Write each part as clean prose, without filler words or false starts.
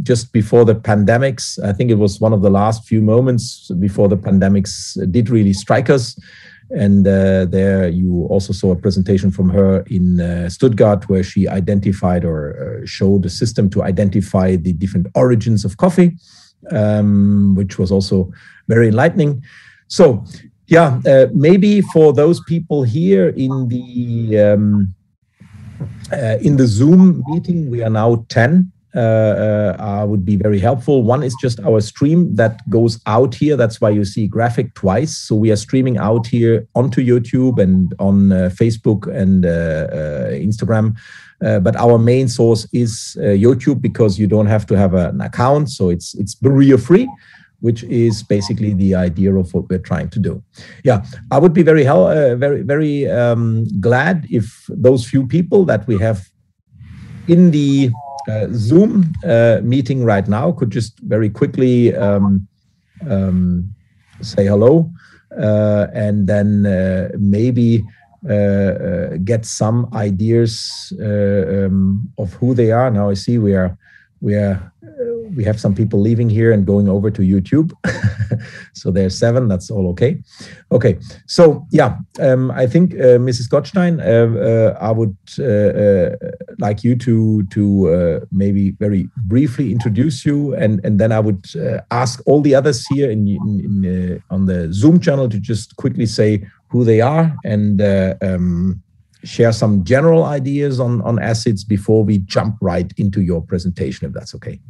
just before the pandemics. I think it was one of the last few moments before the pandemics did really strike us. And there you also saw a presentation from her in Stuttgart, where she identified or showed a system to identify the different origins of coffee, which was also very enlightening. So, yeah, maybe for those people here in the Zoom meeting, we are now 10. Would be very helpful. One is just our stream that goes out here. That's why you see graphic twice. So we are streaming out here onto YouTube and on Facebook and Instagram. But our main source is YouTube, because you don't have to have an account. So it's barrier free, which is basically the idea of what we're trying to do. Yeah, I would be very glad if those few people that we have in the Zoom meeting right now could just very quickly say hello, and then maybe get some ideas of who they are. Now I see we have some people leaving here and going over to YouTube. So there's 7, that's all okay. Okay, so yeah, I think Mrs. Gottstein, I would like you to maybe very briefly introduce you, and then I would ask all the others here on the Zoom channel to just quickly say who they are and share some general ideas on acids before we jump right into your presentation, if that's okay.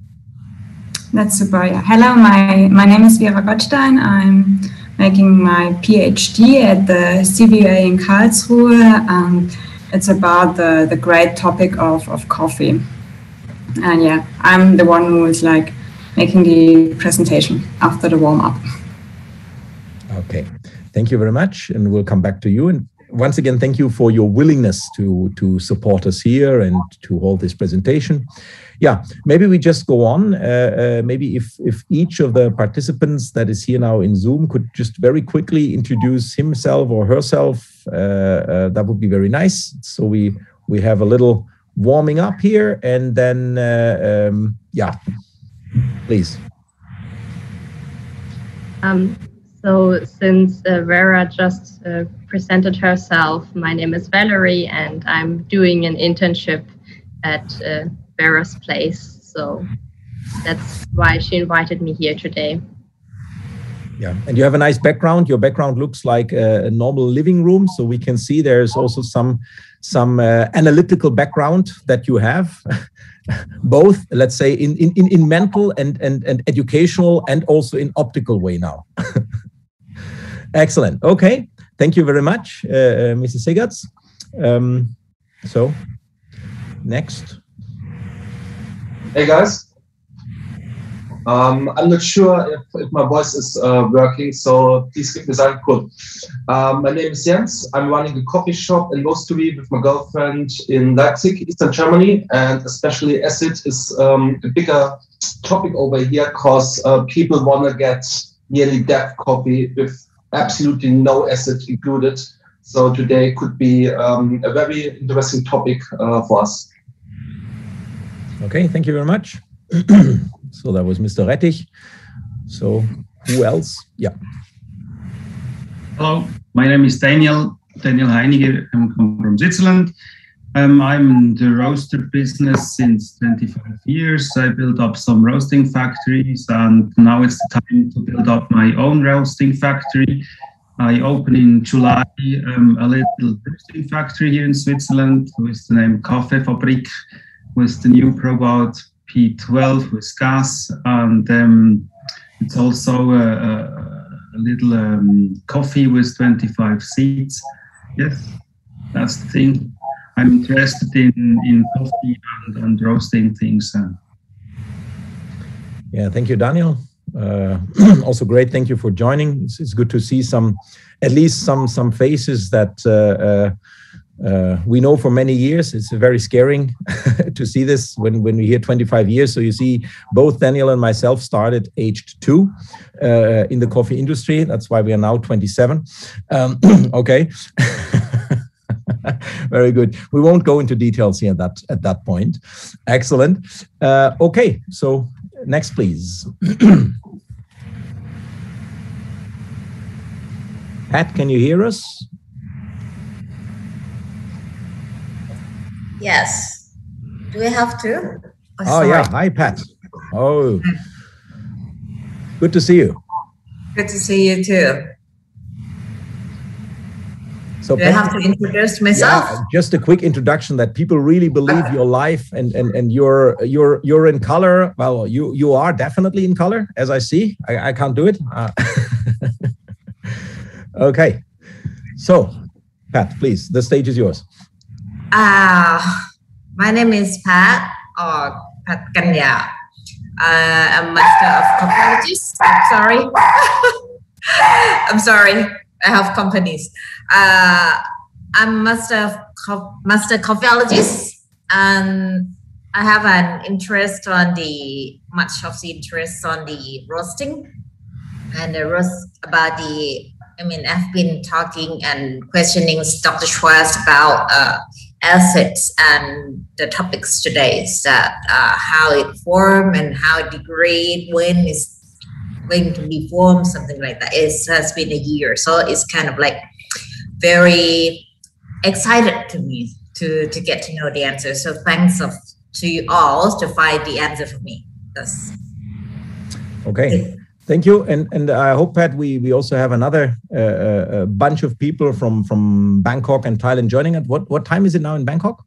That's super. Yeah. Hello, my name is Vera Gottstein. I'm making my PhD at the CVA in Karlsruhe, and it's about the great topic of coffee. And yeah, I'm the one who is like making the presentation after the warm-up. Okay, thank you very much, and we'll come back to you. And once again, thank you for your willingness to support us here and to hold this presentation. Yeah, maybe we just go on. Maybe if each of the participants that is here now in Zoom could just very quickly introduce himself or herself, that would be very nice. So we have a little warming up here, and then yeah, please. So since Vera just presented herself, my name is Valerie, and I'm doing an internship at Vera's place. So that's why she invited me here today. Yeah, and you have a nice background. Your background looks like a normal living room, so we can see there's also some analytical background that you have, both, let's say, in mental and educational, and also in optical way now. Excellent. Okay, thank you very much, Mrs. Segatz. So, next. Hey guys. I'm not sure if my voice is working, so please give me a sign. Cool. My name is Jens. I'm running a coffee shop in Röster with my girlfriend in Leipzig, Eastern Germany, and especially acid is a bigger topic over here because people want to get nearly dead coffee with absolutely no acid included. So today could be a very interesting topic for us. Okay, thank you very much. So that was Mr. Rettich. So who else? Yeah. Hello, my name is Daniel Heiniger. I come from Switzerland. I'm in the roaster business since 25 years. I built up some roasting factories, and now it's the time to build up my own roasting factory. I opened in July a little roasting factory here in Switzerland with the name Kaffeefabrik, with the new Probot P12 with gas, and it's also a little coffee with 25 seats. Yes, that's the thing. I'm interested in coffee and roasting things. Yeah, thank you, Daniel. Also great, thank you for joining. It's good to see at least some faces that we know for many years. It's very scaring to see this when we hear 25 years. So you see, both Daniel and myself started aged 2 in the coffee industry. That's why we are now 27. Okay. Very good. We won't go into details here at that point. Excellent. Okay, so next, please. Pat, can you hear us? Yes. Do we have to? Oh yeah. Hi, Pat. Oh, good to see you. Good to see you too. So do I have to introduce myself? Yeah, just a quick introduction that people really believe your life and you're in color. Well, you are definitely in color, as I see. I can't do it. Okay. So, Pat, please, the stage is yours. My name is Pat, or Pat Kanya. I'm Master of Comparables. Sorry. I'm sorry. I have companies. I'm Master Comparables, and I have an interest on much of the interest on the roasting and the roast about I've been talking and questioning Dr. Schwartz about assets and the topics today is that how it formed and how it degrade, when it's going to be formed, something like that. It has been a year, so it's kind of like very excited to me to get to know the answer. So thanks to you all to find the answer for me. That's okay. Thank you, and I hope, Pat, we also have another bunch of people from Bangkok and Thailand joining us. What time is it now in Bangkok?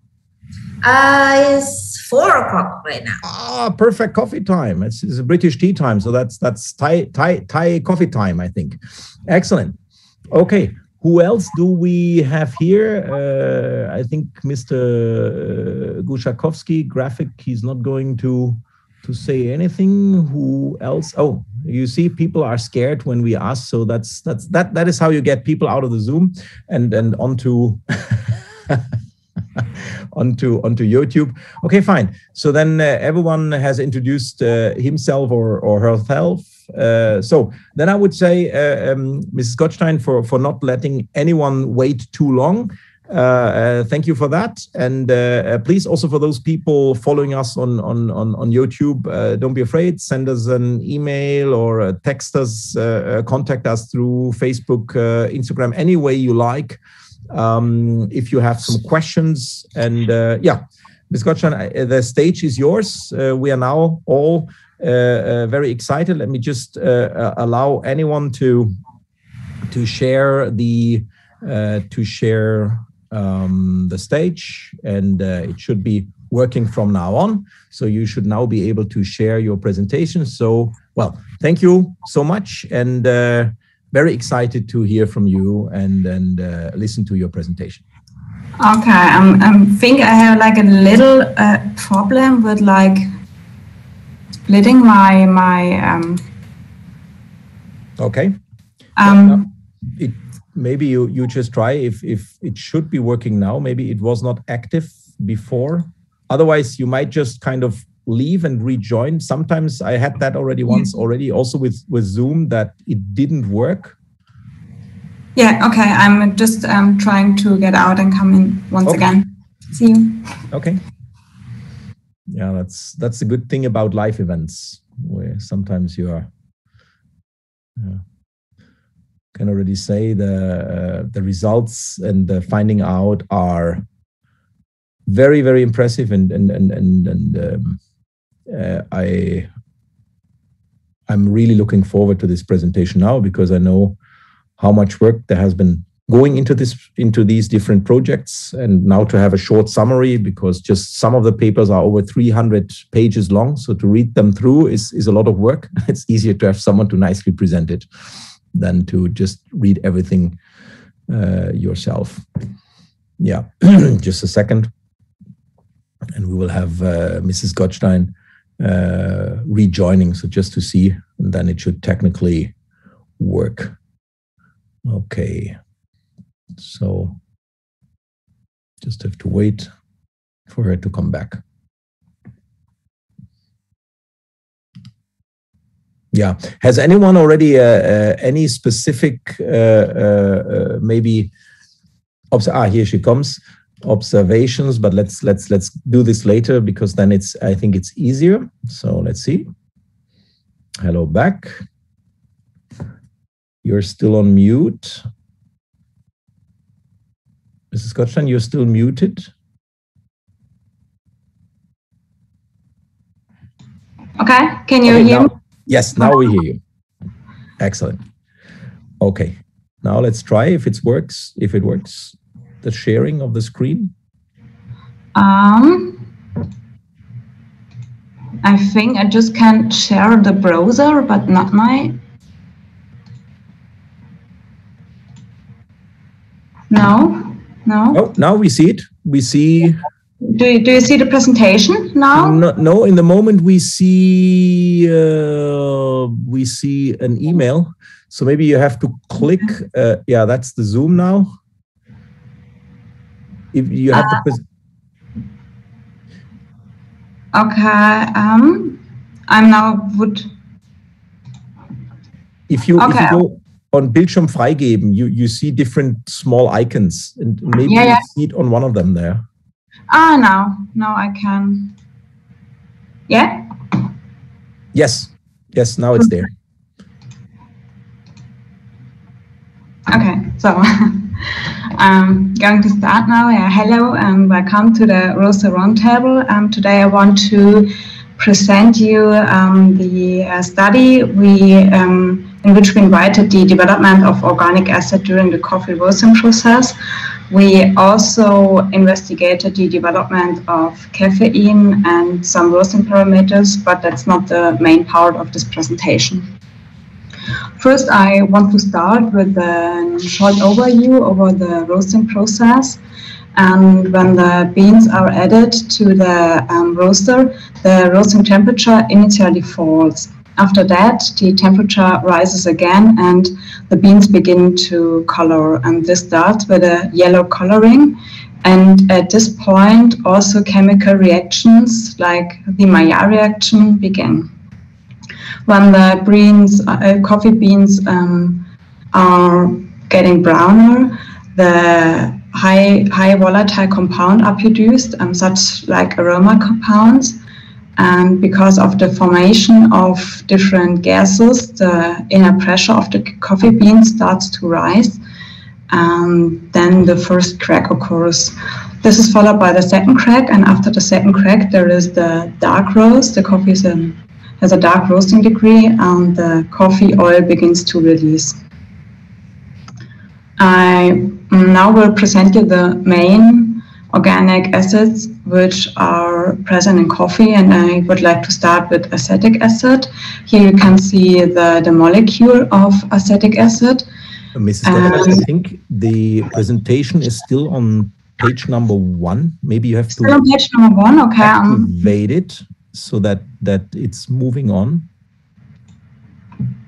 It's 4 o'clock right now. Ah, perfect coffee time. It's a British tea time, so that's Thai coffee time, I think. Excellent. Okay, who else do we have here? I think Mr. Gushakovsky, graphic. He's not going to say anything. Who else? Oh, you see, people are scared when we ask, so that is how you get people out of the Zoom and onto onto YouTube. Okay, fine. So then everyone has introduced himself or herself. So then I would say, Mrs. Gottstein, for not letting anyone wait too long. Thank you for that, and please also for those people following us on YouTube, don't be afraid. Send us an email or text us, contact us through Facebook, Instagram, any way you like. If you have some questions, and yeah, Ms. Gottstein, the stage is yours. We are now all very excited. Let me just allow anyone to share the stage, and it should be working from now on. So you should now be able to share your presentation. So, well, thank you so much, and very excited to hear from you and listen to your presentation. Okay, I think I have like a little problem with like splitting my Okay. Maybe you just try if it should be working now. Maybe it was not active before. Otherwise, you might just kind of leave and rejoin. Sometimes I had that already once also with Zoom, that it didn't work. Yeah, okay. I'm just trying to get out and come in once again. See you. Okay. Yeah, that's the good thing about live events, where sometimes you are. Can already say the results and the finding out are very, very impressive, and I'm really looking forward to this presentation now, because I know how much work there has been going into these different projects, and now to have a short summary, because just some of the papers are over 300 pages long, so to read them through is a lot of work. It's easier to have someone to nicely present it than to just read everything yourself. Yeah, just a second. And we will have Mrs. Gottstein rejoining, so just to see, and then it should technically work. Okay, so just have to wait for her to come back. Yeah. Has anyone already any specific maybe here she comes, observations, but let's do this later, because then I think it's easier. So let's see. Hello back. You're still on mute. Mrs. Gottstein, you're still muted. Okay, can you hear me? Yes, now we hear you. Excellent. Okay, now let's try if it works. If it works, the sharing of the screen. I think I just can't share the browser, but not my. No. Oh, now we see it. We see. Do you see the presentation now? No. In the moment we see an email. So maybe you have to click. Yeah, that's the Zoom now. If you have to. Okay. I'm now would. If you go on Bildschirm freigeben, you see different small icons, and maybe you see it on one of them there. Now I can. Yeah. Yes. Now it's there. Okay, so I'm going to start now. Hello and welcome to the Röster Roundtable. Today I want to present you the study in which we invited the development of organic acid during the coffee roasting process. We also investigated the development of caffeine and some roasting parameters, but that's not the main part of this presentation. First, I want to start with a short overview over the roasting process. And when the beans are added to the roaster, the roasting temperature initially falls. After that, the temperature rises again and the beans begin to color. And this starts with a yellow coloring. And at this point, also chemical reactions like the Maillard reaction begin. When the coffee beans are getting browner, the high volatile compound are produced, such like aroma compounds. And because of the formation of different gases, the inner pressure of the coffee bean starts to rise. And then the first crack occurs. This is followed by the second crack. And after the second crack, there is the dark roast. The coffee has a dark roasting degree, and the coffee oil begins to release. I now will present you the main organic acids which are present in coffee, and I would like to start with acetic acid. Here you can see the molecule of acetic acid. Mrs. Gottstein, I think the presentation is still on page number 1. Maybe you have to still on page number 1, okay. Activate it so that it's moving on.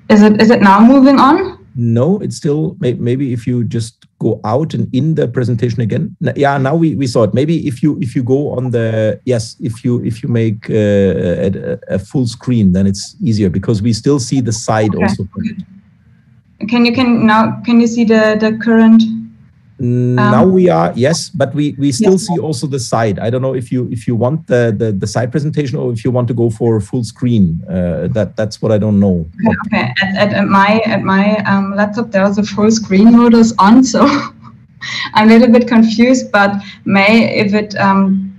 Is it now moving on? No, it's still, maybe if you just go out and in the presentation again. Yeah, now we saw it. Maybe if you go on the, yes, if you make a full screen, then it's easier because we still see the side also. Can you see the current? Now we are, yes, but we still see also the side. I don't know if you want the side presentation or if you want to go for a full screen. That's what I don't know. Okay. At my laptop there's a full screen mode on, so I'm a little bit confused. But if it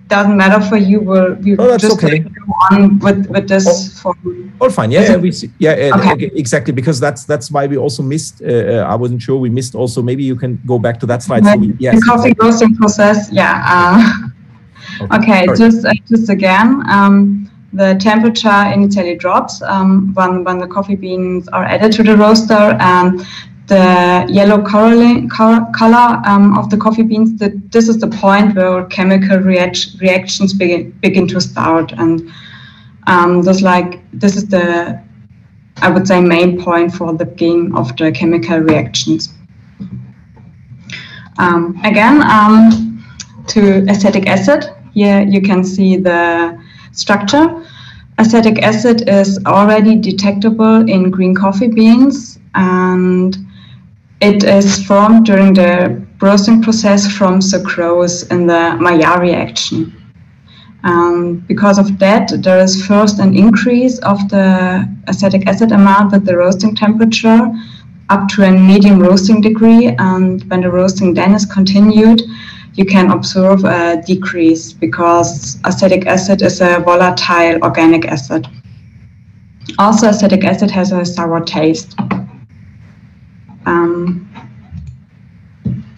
doesn't matter for you, we'll just go on with this. All fine. Yeah, we see. Yeah, okay, exactly. Because that's why we also missed. I wasn't sure we missed. Also, maybe you can go back to that slide. Yes. The coffee roasting process. Yeah. Okay. Just again. The temperature initially drops when the coffee beans are added to the roaster, and the yellow color of the coffee beans. This is the point where chemical reactions begin to start, and this is the, I would say, main point for the beginning of the chemical reactions. Again, to acetic acid. Here you can see the structure. Acetic acid is already detectable in green coffee beans, and it is formed during the roasting process from sucrose in the Maillard reaction. Because of that, there is first an increase of the acetic acid amount with the roasting temperature up to a medium roasting degree, and when the roasting then is continued, you can observe a decrease because acetic acid is a volatile organic acid. Also, acetic acid has a sour taste.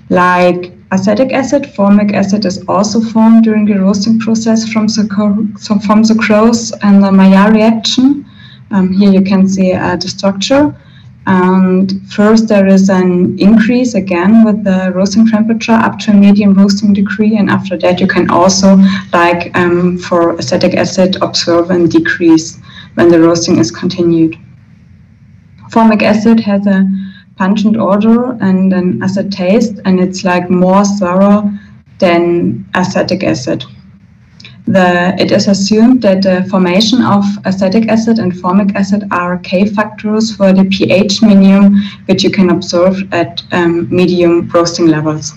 Like acetic acid, formic acid is also formed during the roasting process from sucrose and the Maillard reaction. Here you can see the structure. And first there is an increase again with the roasting temperature up to a medium roasting degree, and after that you can also, like for acetic acid, observe a decrease when the roasting is continued. Formic acid has a pungent odor and an acid taste, and it's like more sour than acetic acid. It is assumed that the formation of acetic acid and formic acid are K factors for the pH minimum, which you can observe at medium roasting levels.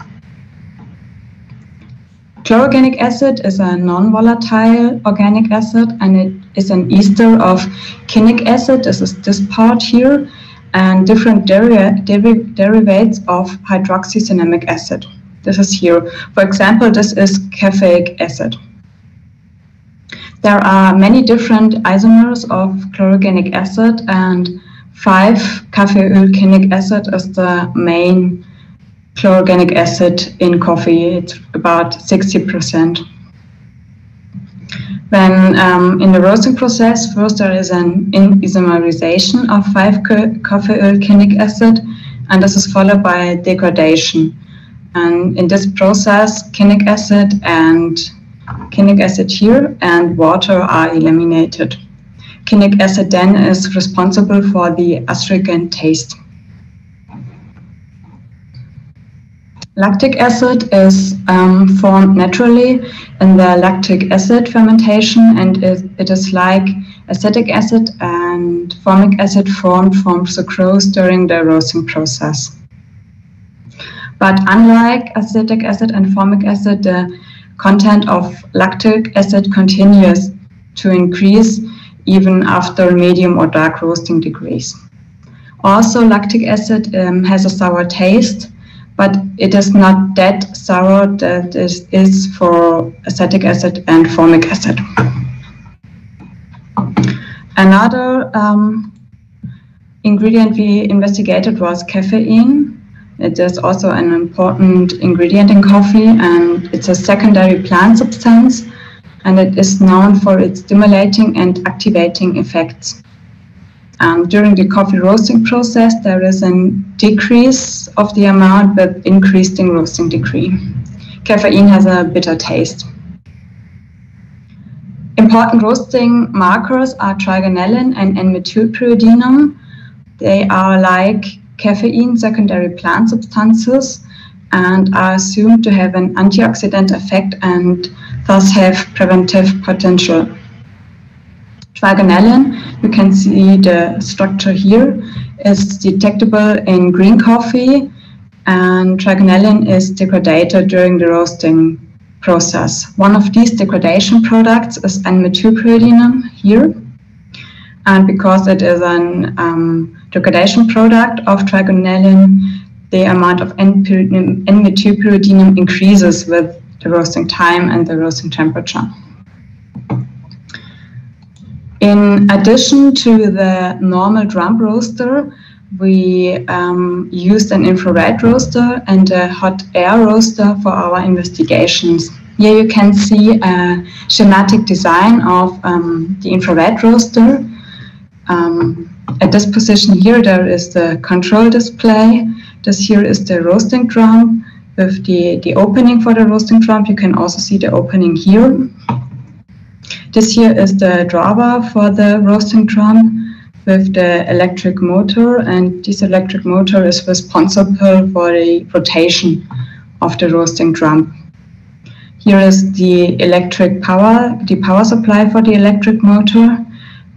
Chlorogenic acid is a non-volatile organic acid, and it is an ester of quinic acid. This is this part here, and different derivates of hydroxycinnamic acid. This is here. For example, this is caffeic acid. There are many different isomers of chlorogenic acid, and 5-caffeoylquinic acid is the main chlorogenic acid in coffee. It's about 60%. When in the roasting process, first there is an isomerization of 5-caffeoylquinic acid, and this is followed by degradation. And in this process, quinic acid here and water are eliminated. Quinic acid then is responsible for the astringent taste. Lactic acid is formed naturally in the lactic acid fermentation, and it is like acetic acid and formic acid formed from sucrose during the roasting process. But unlike acetic acid and formic acid, the content of lactic acid continues to increase even after medium or dark roasting degrees. Also, lactic acid has a sour taste, but it is not that sour that it is for acetic acid and formic acid. Another ingredient we investigated was caffeine. It is also an important ingredient in coffee, and it's a secondary plant substance, and it is known for its stimulating and activating effects. During the coffee roasting process, there is a decrease of the amount with increasing roasting degree. Caffeine has a bitter taste. Important roasting markers are trigonelline and N-methylpyridinum. They are like caffeine secondary plant substances and are assumed to have an antioxidant effect and thus have preventive potential. Trigonelline, you can see the structure here, is detectable in green coffee, and trigonelline is degraded during the roasting process. One of these degradation products is N-methylpyridinum here, and because it is an degradation product of trigonelline, the amount of N-methylpyridinum increases with the roasting time and the roasting temperature. In addition to the normal drum roaster, we used an infrared roaster and a hot air roaster for our investigations. Here you can see a schematic design of the infrared roaster. At this position here, there is the control display. This here is the roasting drum with the opening for the roasting drum. You can also see the opening here. This here is the drawbar for the roasting drum with the electric motor, and this electric motor is responsible for the rotation of the roasting drum. Here is the electric power, the power supply for the electric motor,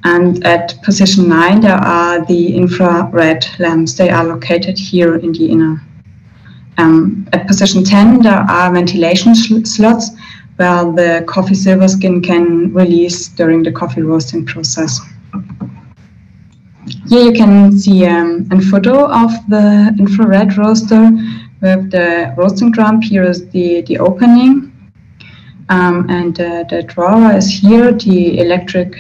and at position 9 there are the infrared lamps. They are located here in the inner. At position 10 there are ventilation slots where the coffee silver skin can release during the coffee roasting process. Here you can see a photo of the infrared roaster with the roasting drum. Here is the opening, and the drawer is here, the electric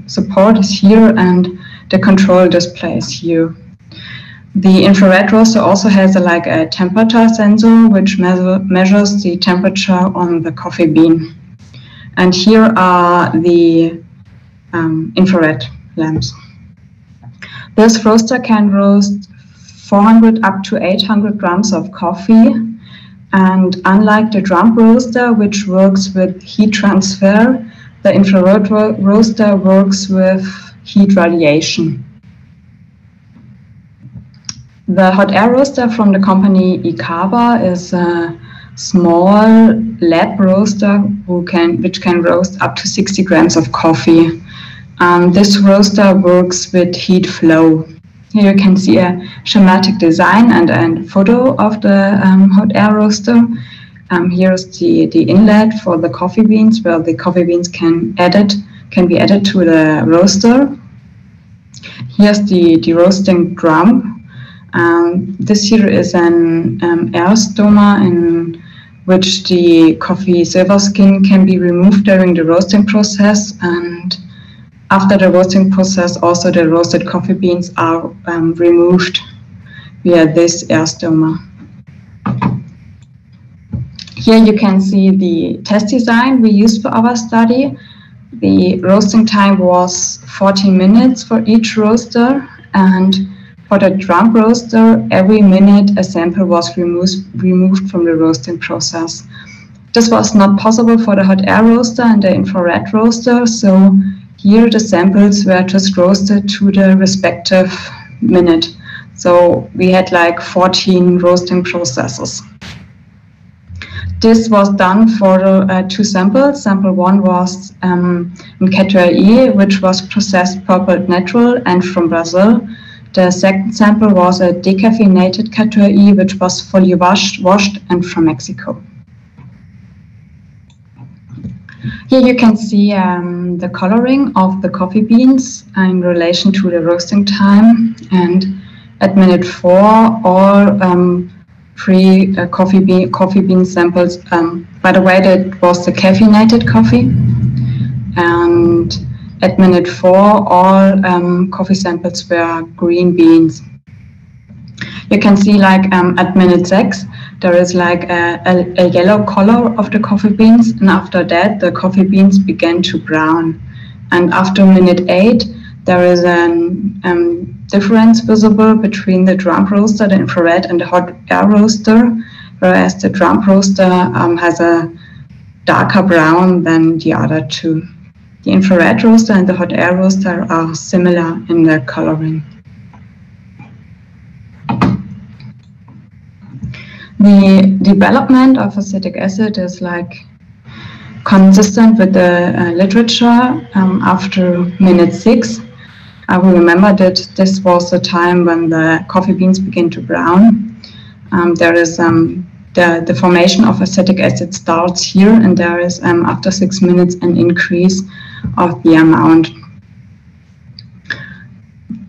support is here, and the control display is here. The infrared roaster also has a temperature sensor which measures the temperature on the coffee bean. And here are the infrared lamps. This roaster can roast 400 up to 800 grams of coffee. And unlike the drum roaster, which works with heat transfer, the infrared roaster works with heat radiation. The hot air roaster from the company Ikaba is a small lab roaster which can roast up to 60 grams of coffee. This roaster works with heat flow. Here you can see a schematic design and a photo of the hot air roaster. Here is the inlet for the coffee beans, where the coffee beans can be added to the roaster. Here's the roasting drum. This here is an air stoma in which the coffee silver skin can be removed during the roasting process, and after the roasting process also the roasted coffee beans are removed via this air stoma. Here you can see the test design we used for our study. The roasting time was 14 minutes for each roaster, and for the drum roaster, every minute a sample was removed from the roasting process. This was not possible for the hot air roaster and the infrared roaster, so here the samples were just roasted to the respective minute. So we had 14 roasting processes. This was done for two samples. Sample one was in K2RE, which was processed purple natural and from Brazil. The second sample was a decaffeinated K2RE, which was fully washed and from Mexico. Here you can see the coloring of the coffee beans in relation to the roasting time. And at minute 4, all three coffee bean samples, by the way, that was the caffeinated coffee. And at minute 4, all coffee samples were green beans. You can see at minute 6, there is a yellow color of the coffee beans, and after that the coffee beans began to brown. And after minute 8, there is a difference visible between the drum roaster, the infrared, and the hot air roaster, whereas the drum roaster has a darker brown than the other two. The infrared roaster and the hot air roaster are similar in their coloring. The development of acetic acid is consistent with the literature after minute 6. We remember that this was the time when the coffee beans begin to brown. There is the formation of acetic acid starts here, and there is after 6 minutes an increase of the amount.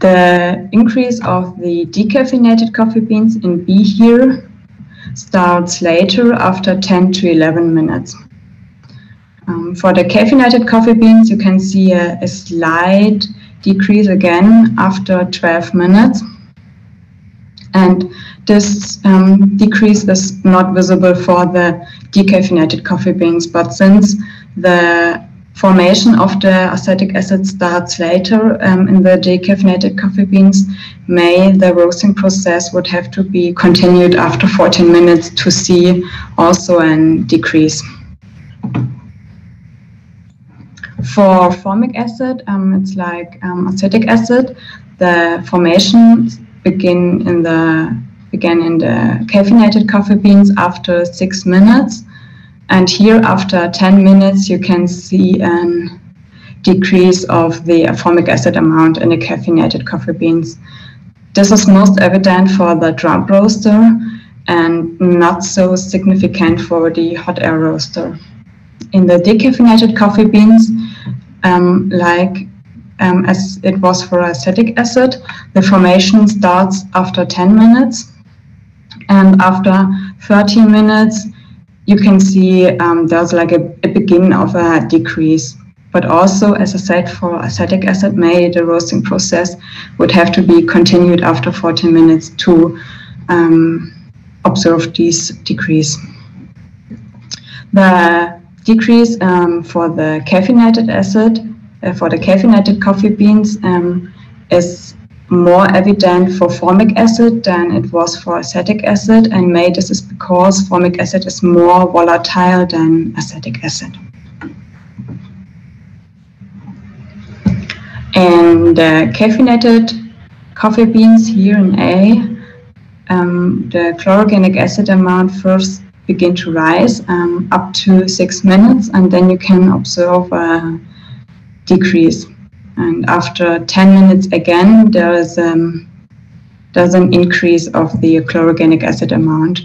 The increase of the decaffeinated coffee beans in B here starts later after 10 to 11 minutes. For the caffeinated coffee beans, you can see a slight decrease again after 12 minutes. And this decrease is not visible for the decaffeinated coffee beans, but since the formation of the acetic acid starts later in the decaffeinated coffee beans, the roasting process would have to be continued after 14 minutes to see also a decrease. For formic acid, it's like acetic acid. The formations began in the caffeinated coffee beans after 6 minutes. And here, after 10 minutes, you can see a decrease of the formic acid amount in the caffeinated coffee beans. This is most evident for the drum roaster and not so significant for the hot air roaster. in the decaffeinated coffee beans, as it was for acetic acid, the formation starts after 10 minutes. And after 30 minutes, you can see there's like a beginning of a decrease. But also, as I said, for acetic acid, maybe the roasting process would have to be continued after 40 minutes to observe this decrease. The decrease for the caffeinated acid, for the caffeinated coffee beans, is more evident for formic acid than it was for acetic acid, and maybe this is because formic acid is more volatile than acetic acid. And the caffeinated coffee beans here in A, the chlorogenic acid amount first begin to rise up to 6 minutes, and then you can observe a decrease. And after 10 minutes again, there's an increase of the chlorogenic acid amount.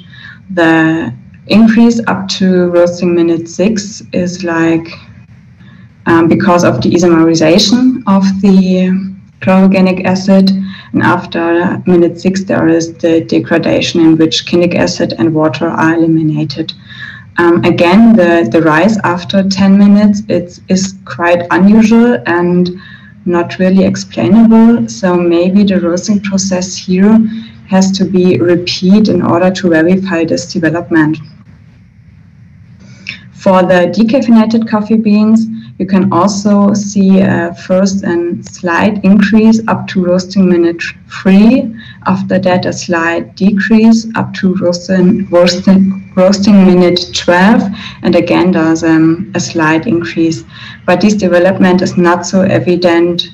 The increase up to roasting minute 6 is like because of the isomerization of the chlorogenic acid, and after minute 6 there is the degradation in which quinic acid and water are eliminated. Again, the rise after 10 minutes is quite unusual and not really explainable, so maybe the roasting process here has to be repeated in order to verify this development. For the decaffeinated coffee beans, you can also see first a slight increase up to roasting minute 3. After that, a slight decrease up to roasting minute 12. And again, there's a slight increase. But this development is not so evident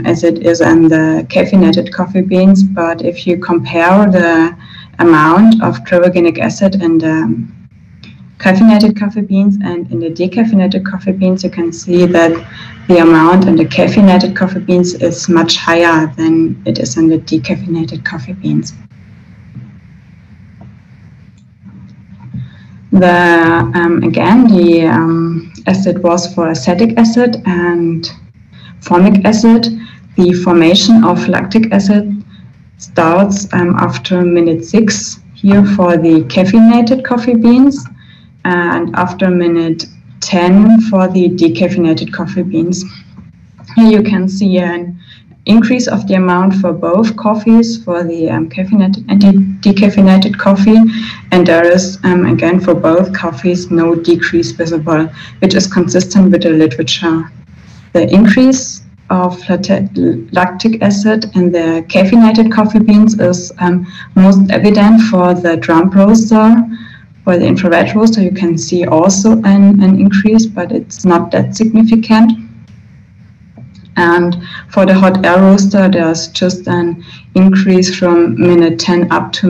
as it is in the caffeinated coffee beans. But if you compare the amount of chlorogenic acid in the caffeinated coffee beans and in the decaffeinated coffee beans, you can see that the amount in the caffeinated coffee beans is much higher than it is in the decaffeinated coffee beans. Again, as it was for acetic acid and formic acid, the formation of lactic acid starts after minute 6 here for the caffeinated coffee beans, and after minute 10 for the decaffeinated coffee beans. Here you can see an increase of the amount for both coffees, for the caffeinated and decaffeinated coffee, and there is, again, for both coffees, no decrease visible, which is consistent with the literature. The increase of lactic acid in the caffeinated coffee beans is most evident for the drum roaster. For the infrared roaster, you can see also an increase, but it's not that significant. And for the hot air roaster, there's just an increase from minute 10 up to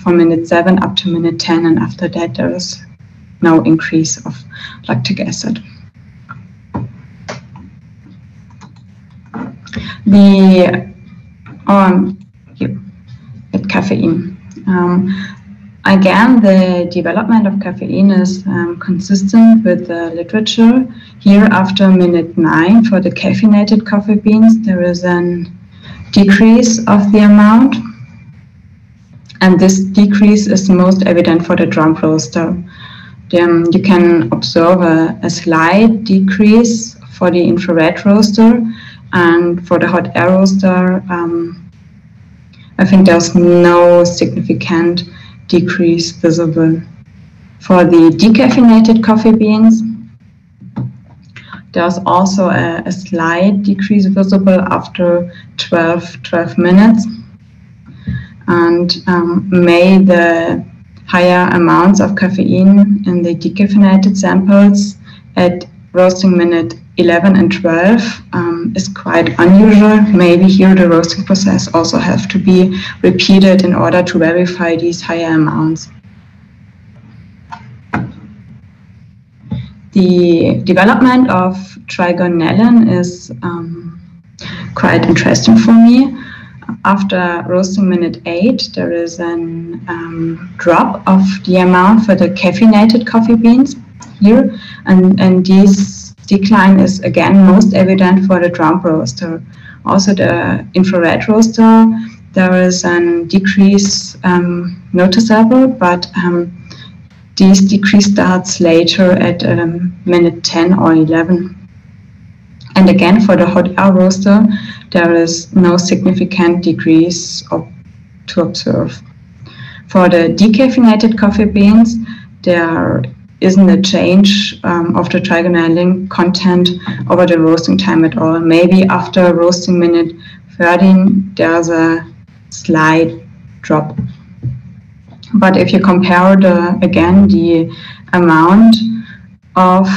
from minute 7 up to minute 10, and after that there is no increase of lactic acid. With caffeine. Again, the development of caffeine is consistent with the literature. Here, after minute 9, for the caffeinated coffee beans, there is a decrease of the amount. And this decrease is most evident for the drum roaster. Then you can observe a slight decrease for the infrared roaster, and for the hot air roaster, I think there's no significant decrease visible. For the decaffeinated coffee beans, there's also a slight decrease visible after 12 minutes. And may the higher amounts of caffeine in the decaffeinated samples at roasting minute 11 and 12 is quite unusual. Maybe here the roasting process also has to be repeated in order to verify these higher amounts. The development of trigonelline is quite interesting for me. After roasting minute 8, there is a drop of the amount for the caffeinated coffee beans. here, and this decline is again most evident for the drum roaster. Also the infrared roaster, there is a decrease noticeable, but this decrease starts later at minute 10 or 11. And again, for the hot air roaster, there is no significant decrease to observe. For the decaffeinated coffee beans, there isn't a change of the trigonelline content over the roasting time at all. Maybe after roasting minute 13, there's a slight drop. But if you compare the amount of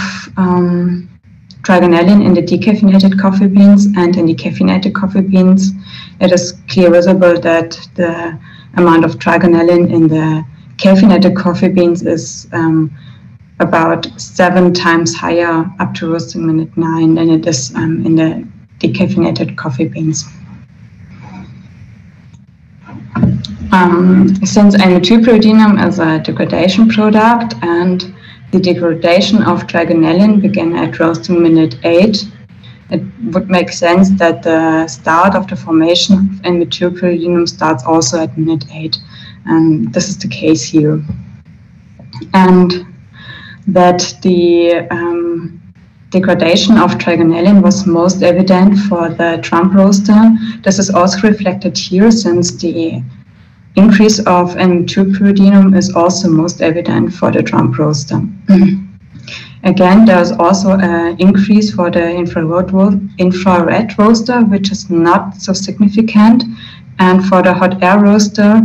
trigonelline in the decaffeinated coffee beans and in the caffeinated coffee beans, it is clearly visible that the amount of trigonelline in the caffeinated coffee beans is about 7 times higher up to roasting minute 9 than it is in the decaffeinated coffee beans. Since N-methylpyridinum is a degradation product and the degradation of trigonelline began at roasting minute 8, it would make sense that the start of the formation of N-methylpyridinum starts also at minute 8. And this is the case here. And that the degradation of trigonelline was most evident for the drum roaster. This is also reflected here, since the increase of N-methylpyridinum is also most evident for the drum roaster. Again, there's also an increase for the infrared roaster, which is not so significant. And for the hot air roaster,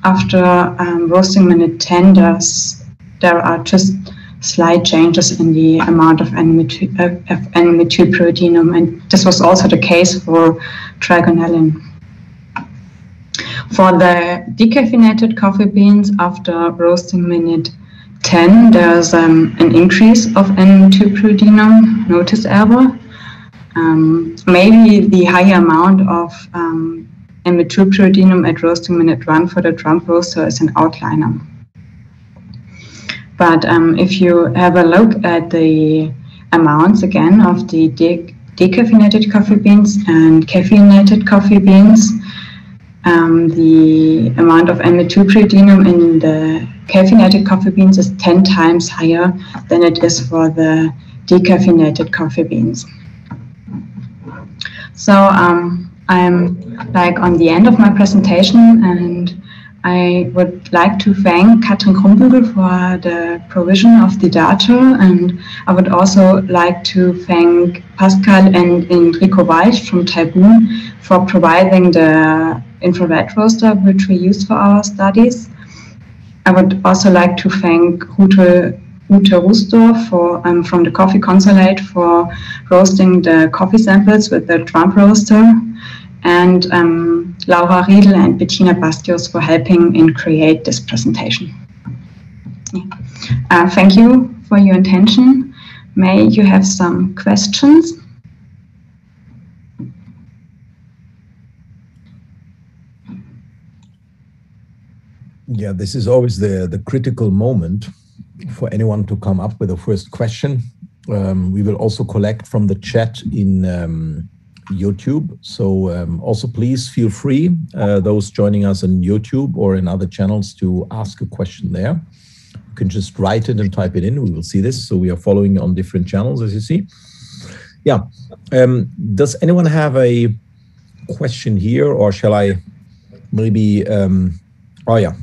after roasting minute 10, there are just slight changes in the amount of N-methylpyridinum, and this was also the case for trigonelline. For the decaffeinated coffee beans, after roasting minute 10, there's an increase of N-methylpyridinum noticeable. Maybe the higher amount of N-methylpyridinum at roasting minute 1 for the drum roaster is an outliner. But if you have a look at the amounts again of the decaffeinated coffee beans and caffeinated coffee beans, the amount of N-methylpyridinum in the caffeinated coffee beans is 10 times higher than it is for the decaffeinated coffee beans. So I'm like on the end of my presentation, and I would like to thank Katrin Krumbügel for the provision of the data, and I would also like to thank Pascal and Enrico Walch from Taibun for providing the infrared roaster which we used for our studies. I would also like to thank Ute Röster from the Coffee Consulate for roasting the coffee samples with the drum roaster, and Laura Riedel and Bettina Bastios for helping in create this presentation. Yeah. Thank you for your attention. May you have some questions? Yeah, this is always the critical moment for anyone to come up with a first question. We will also collect from the chat in YouTube. So also please feel free, those joining us on YouTube or in other channels, to ask a question there. You can just write it and type it in. We will see this. So we are following on different channels, as you see. Yeah. Does anyone have a question here, or shall I maybe, oh yeah,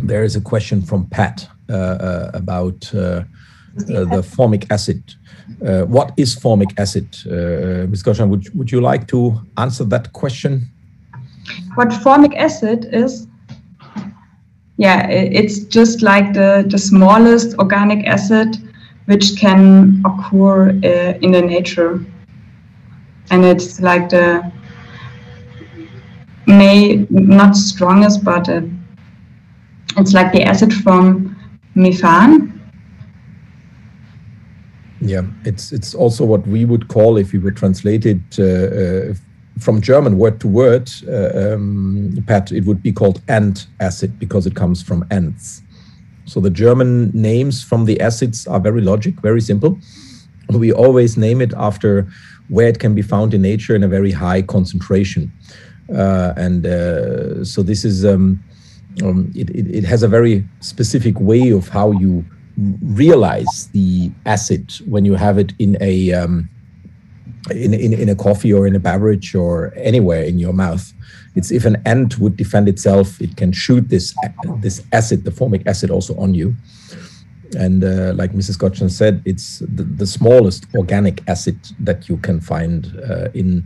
there is a question from Pat about the formic acid. What is formic acid? Ms. Gottschalk, would you like to answer that question? What formic acid is? Yeah, it's just like the smallest organic acid which can occur in the nature. And it's like the, not strongest, but it's like the acid from methane. Yeah, it's also what we would call, if we would translate it from German word to word, Pat, it would be called ant acid, because it comes from ants. So the German names from the acids are very logic, very simple. We always name it after where it can be found in nature in a very high concentration. So this is, it has a very specific way of how you realize the acid when you have it in a coffee or in a beverage or anywhere in your mouth. It's if an ant would defend itself, it can shoot this acid, the formic acid, also on you. And like Mrs. Gottschalk said, it's the smallest organic acid that you can find in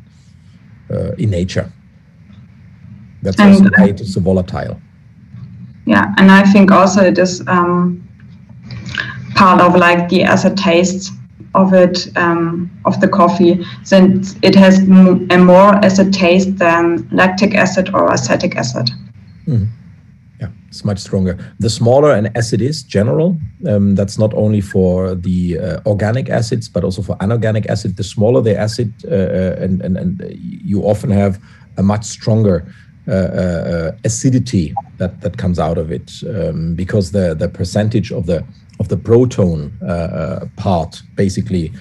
nature. That's also why it is so volatile. Yeah, and I think also it is part of like the acid taste of it, of the coffee, since it has a more acid taste than lactic acid or acetic acid. Mm-hmm. Yeah, it's much stronger. The smaller an acid is, general, that's not only for the organic acids, but also for anorganic acid. The smaller the acid, and you often have a much stronger acidity that comes out of it, because the percentage of the proton part, basically,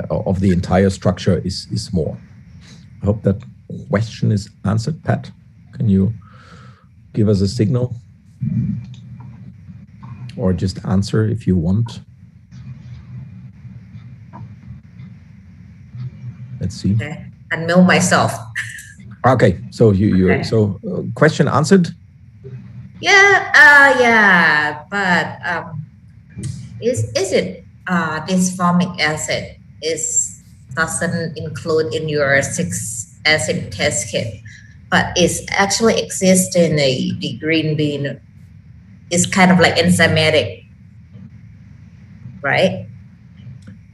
of the entire structure is more. I hope that question is answered. Pat, can you give us a signal? Or just answer if you want. Let's see. Okay. Unmute myself. Okay, so question answered? Yeah, but is it this formic acid doesn't include in your 6 acid test kit, but it actually exists in the green bean. It's kind of like enzymatic, right?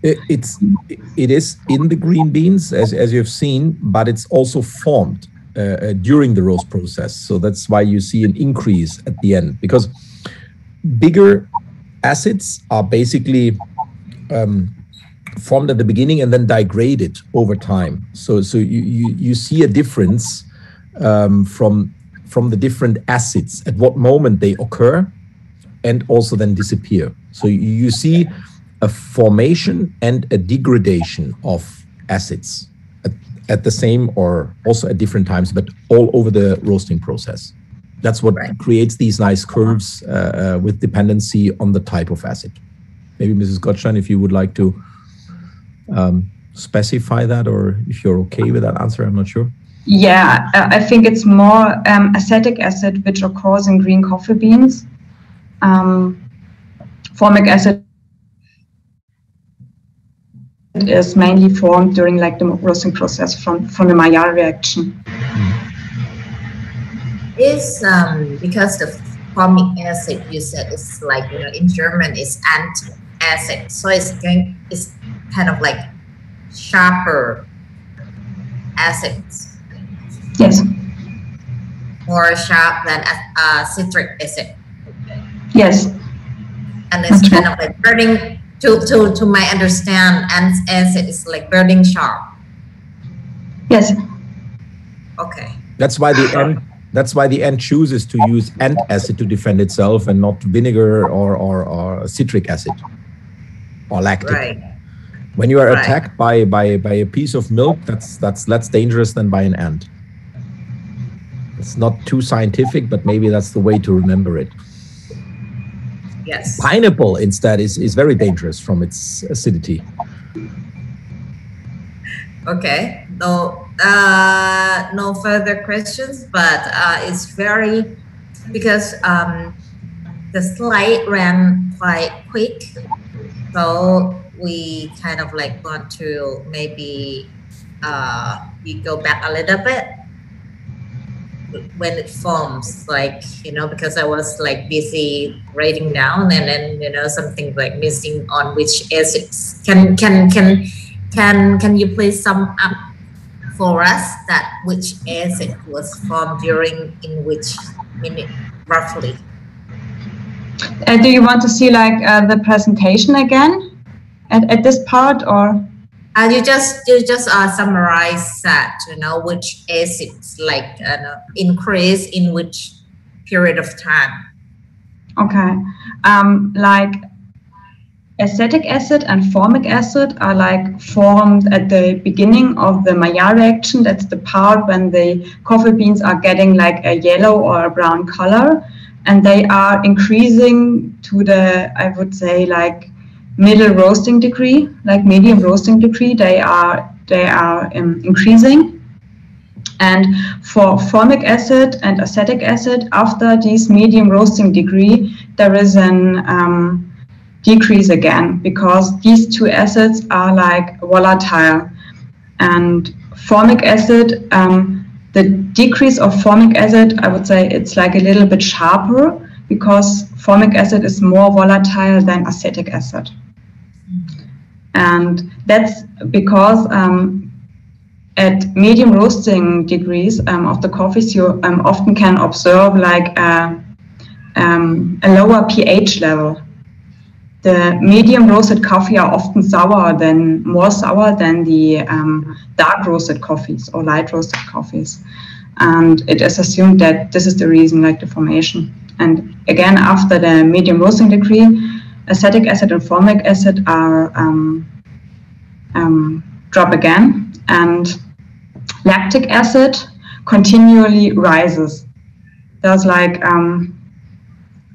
It is in the green beans, as you've seen, but it's also formed during the roast process. So that's why you see an increase at the end, because bigger acids are basically formed at the beginning and then degraded over time. So you see a difference from the different acids, at what moment they occur and also then disappear. So you see a formation and a degradation of acids at the same or also at different times, but all over the roasting process. That's what creates these nice curves with dependency on the type of acid. Maybe Mrs. Gottschalk, if you would like to specify that, or if you're okay with that answer, I'm not sure. Yeah, I think it's more acetic acid, which occurs in green coffee beans. Formic acid is mainly formed during like the roasting process from the Maillard reaction. Is because the formic acid you said is like, you know, in German is antacid, so it's kind of like sharper acids. Yes. More sharp than citric acid. Yes. And it's kind of like burning. To my understand, acid is like burning sharp. Yes. Okay. That's why the ant chooses to use antacid to defend itself and not vinegar or citric acid or lactic. Right. When you are attacked by a piece of milk, that's less dangerous than by an ant. It's not too scientific, but maybe that's the way to remember it. Yes. Pineapple instead is very dangerous from its acidity. Okay. No further questions, but it's very, because the slide ran quite quick, so we kind of like want to maybe you go back a little bit when it forms, like, you know, because I was like busy writing down, and then, you know, something like missing on which acids. Can you please sum up for us that which acid was formed during in which minute roughly? Do you want to see like the presentation again at this part, or? You just summarize that, you know, which acids like increase in which period of time. Okay. Like acetic acid and formic acid are like formed at the beginning of the Maillard reaction. That's the part when the coffee beans are getting like a yellow or a brown color, and they are increasing to the, I would say, like middle roasting degree, like medium roasting degree. They are increasing. And for formic acid and acetic acid, after this medium roasting degree, there is an decrease again, because these two acids are like volatile. And formic acid, the decrease of formic acid, I would say it's like a little bit sharper, because formic acid is more volatile than acetic acid. And that's because at medium roasting degrees of the coffees, you often can observe like a lower pH level. The medium roasted coffee are often more sour than the dark roasted coffees or light roasted coffees. And it is assumed that this is the reason, like the formation. And again, after the medium roasting degree, acetic acid and formic acid are drop again, and lactic acid continually rises. There's like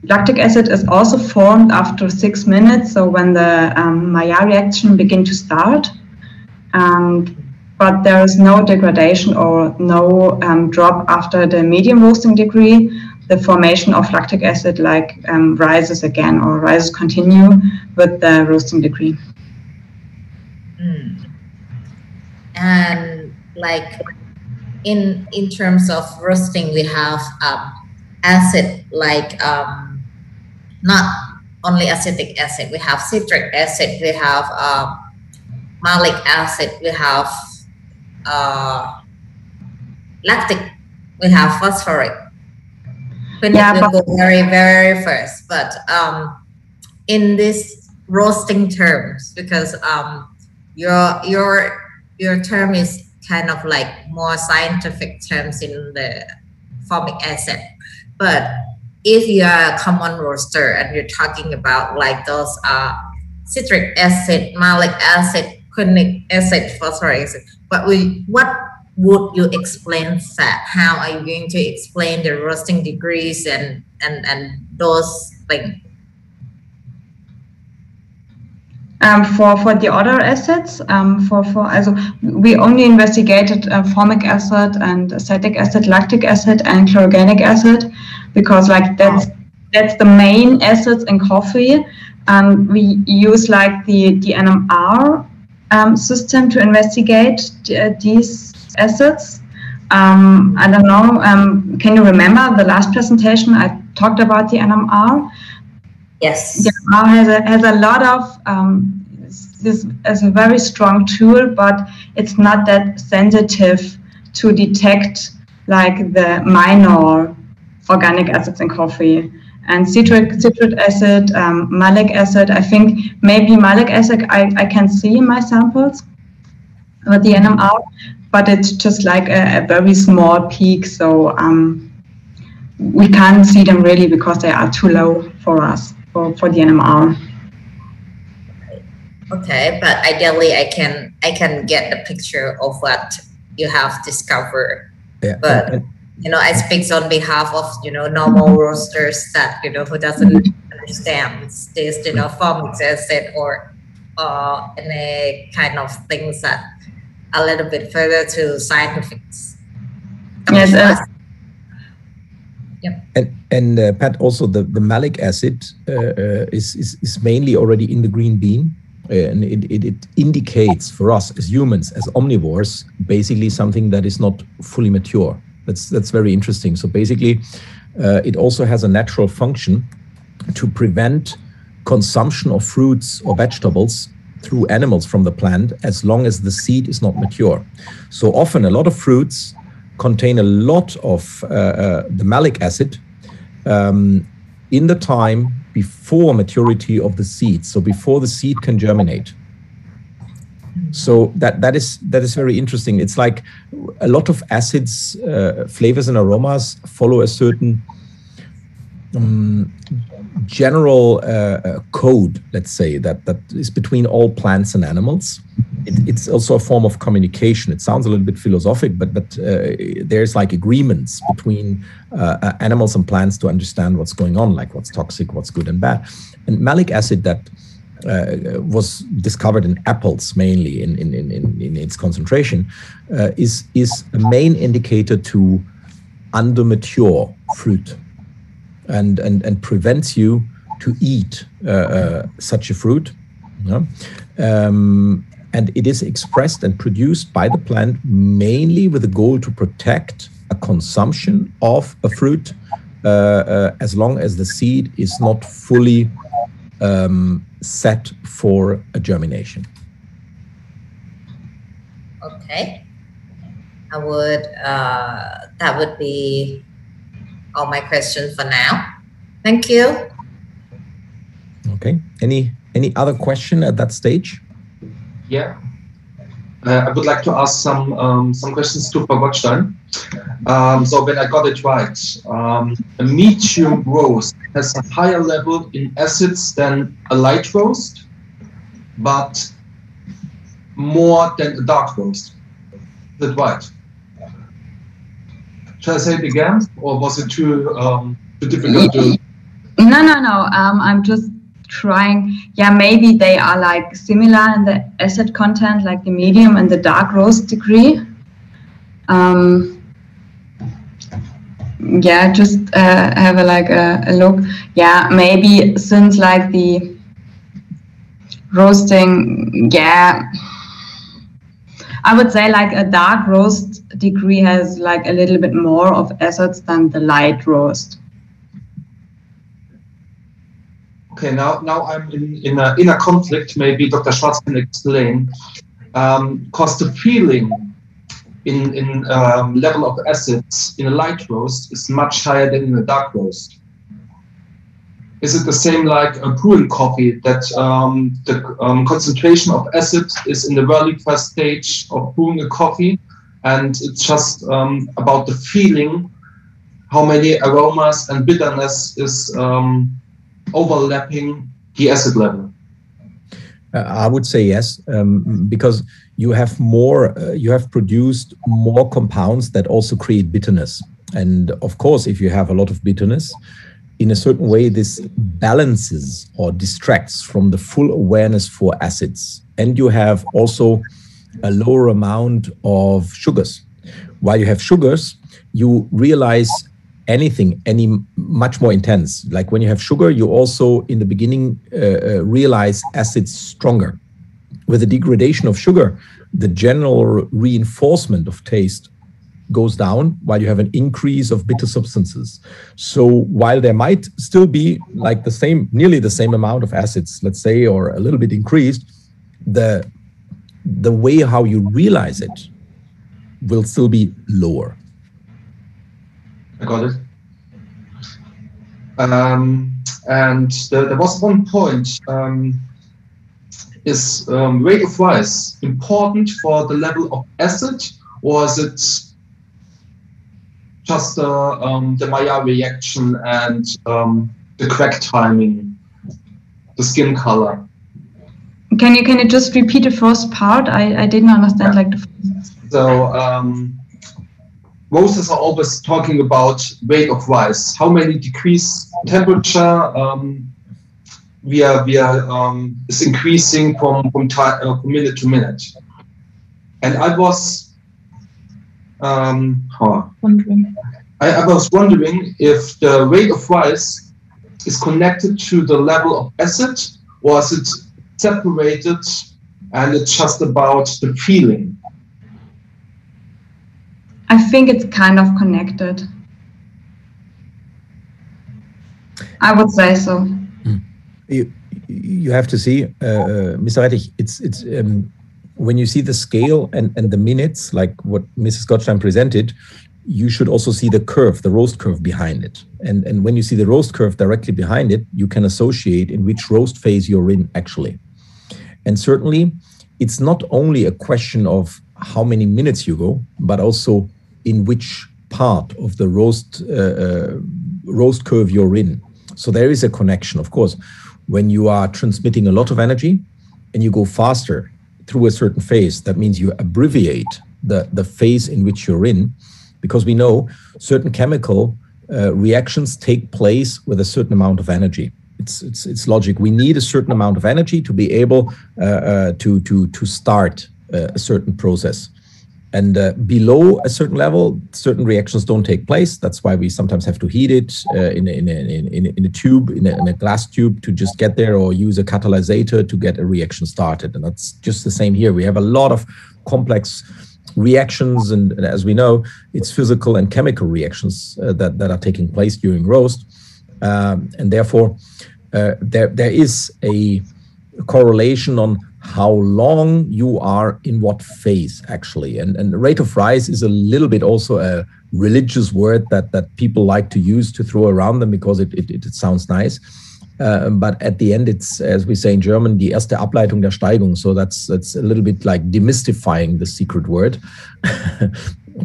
lactic acid is also formed after 6 minutes, so when the Maillard reaction begins to start, but there is no degradation or no drop after the medium roasting degree. The formation of lactic acid like rises again, or rises continue with the roasting degree. And like in terms of roasting, we have acid like not only acetic acid, we have citric acid, we have malic acid, we have lactic, we have phosphoric. Yeah, will go very first, but in this roasting terms, because your term is kind of like more scientific terms in the formic acid, but if you are a common roaster and you're talking about like those citric acid, malic acid, quinic acid, phosphoric acid, but what would you explain that? How are you going to explain the roasting degrees and those things? For the other acids, also we only investigated formic acid and acetic acid, lactic acid, and chlorogenic acid, because like that's the main acids in coffee, and we use like the NMR system to investigate these acids. I don't know. Can you remember the last presentation I talked about the NMR? Yes. The NMR has a lot of this as a very strong tool, but it's not that sensitive to detect like the minor organic acids in coffee. And citric acid, malic acid, I think maybe malic acid I can see in my samples with the NMR, but it's just like a very small peak, so we can't see them really because they are too low for us, for the NMR. Okay, but ideally I can get a picture of what you have discovered. Yeah. But you know, I speak on behalf of normal roasters that who doesn't understand this formic acid or any kind of things that a little bit further to scientific. Yes. Yep. And Pat, also the malic acid is mainly already in the green bean, and it indicates for us as humans, as omnivores, basically something that is not fully mature. That's very interesting. So basically, it also has a natural function to prevent consumption of fruits or vegetables through animals from the plant as long as the seed is not mature. So often a lot of fruits contain a lot of the malic acid in the time before maturity of the seed, so before the seed can germinate. So that is very interesting. It's like a lot of acids, flavors and aromas follow a certain general code, let's say, that is between all plants and animals. It's also a form of communication. It sounds a little bit philosophic, but there's like agreements between animals and plants to understand what's going on, like what's toxic, what's good and bad. And malic acid that was discovered in apples mainly in its concentration is a main indicator to under-mature fruit and prevents you to eat such a fruit. And it is expressed and produced by the plant mainly with the goal to protect a consumption of a fruit as long as the seed is not fully set for a germination. Okay. I would, that would be all my questions for now. Thank you. Okay. Any other question at that stage? Yeah. I would like to ask some questions to Frau Gottstein. So when I got it right, a medium roast has a higher level in acids than a light roast, but more than a dark roast. Is that right? Shall I say it again, or was it too difficult to? No. I'm just trying. Yeah, maybe they are like similar in the acid content, like the medium and the dark roast degree. Yeah, just have a look. Yeah, maybe since like the roasting, yeah, I would say like a dark roast degree has like a little bit more of acids than the light roast. Okay, now I'm in a conflict. Maybe Dr. Schwarz can explain. Because the feeling in level of acids in a light roast is much higher than in a dark roast. Is it the same like a brewing coffee, that the concentration of acid is in the very first stage of brewing a coffee, and it's just about the feeling, how many aromas and bitterness is overlapping the acid level? I would say yes, because you have produced more compounds that also create bitterness. And of course, if you have a lot of bitterness, in a certain way, this balances or distracts from the full awareness for acids. And you have also a lower amount of sugars. While you have sugars, you realize any much more intense. Like when you have sugar, you also in the beginning realize acids stronger. With the degradation of sugar, the general reinforcement of taste goes down while you have an increase of bitter substances. So while there might still be like nearly the same amount of acids, let's say, or a little bit increased, the way how you realize it will still be lower. I got it. And there was one point. Is rate of rise important for the level of acid, or is it just the Maillard reaction and the crack timing, the skin color? Can you just repeat the first part? I didn't understand. Yeah. Like the. So roasters are always talking about rate of rise. How many degrees temperature is increasing from minute to minute? And I was Wondering. I was wondering if the rate of rise is connected to the level of acid, or is it separated and it's just about the feeling? I think it's kind of connected. I would say so. You have to see, Mr. Rettich, it's when you see the scale and the minutes, like what Mrs. Gottstein presented, you should also see the curve, the roast curve behind it. And when you see the roast curve directly behind it, you can associate in which roast phase you're in actually. And certainly, it's not only a question of how many minutes you go, but also in which part of the roast curve you're in. So there is a connection, of course. When you are transmitting a lot of energy and you go faster through a certain phase, that means you abbreviate the phase in which you're in, because we know certain chemical reactions take place with a certain amount of energy. It's logic. We need a certain amount of energy to be able to start a certain process. And below a certain level, certain reactions don't take place. That's why we sometimes have to heat it in a tube, in a glass tube, to just get there, or use a catalysator to get a reaction started. And that's just the same here. We have a lot of complex reactions, and as we know, it's physical and chemical reactions that are taking place during roast, and therefore there is a correlation on how long you are in what phase, actually. And the rate of rise is a little bit also a religious word that people like to use to throw around them because it sounds nice. But at the end, it's, as we say in German, die erste Ableitung der Steigung. So that's a little bit like demystifying the secret word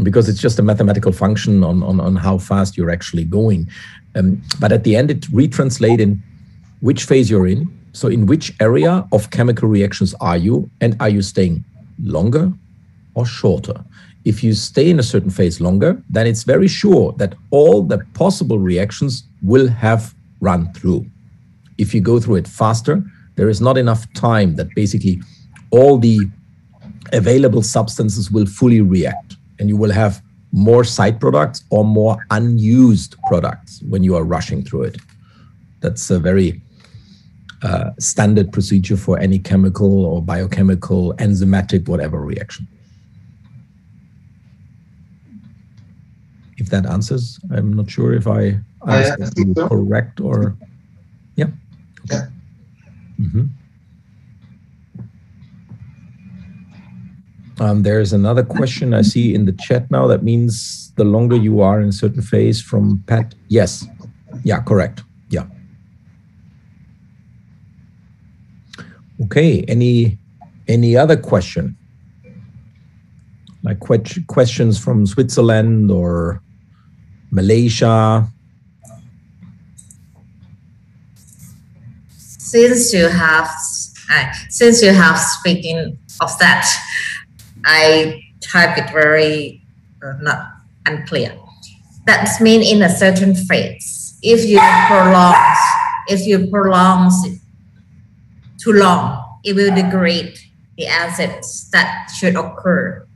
because it's just a mathematical function on how fast you're actually going. But at the end, it retranslates in which phase you're in. So in which area of chemical reactions are you, and are you staying longer or shorter? If you stay in a certain phase longer, then it's very sure that all the possible reactions will have run through. If you go through it faster, there is not enough time that basically all the available substances will fully react, and you will have more side products or more unused products when you are rushing through it. That's a very standard procedure for any chemical or biochemical, enzymatic, whatever reaction. If that answers, I'm not sure if I understand you correct or, yeah. Okay. There's another question I see in the chat now. That means the longer you are in a certain phase from Pat. Yes. Yeah, correct. Yeah. Okay, any other question? Like questions from Switzerland or Malaysia? Since you have speaking of that, I type it very not unclear. That means in a certain phase, if you prolong it too long, it will degrade the acids that should occur.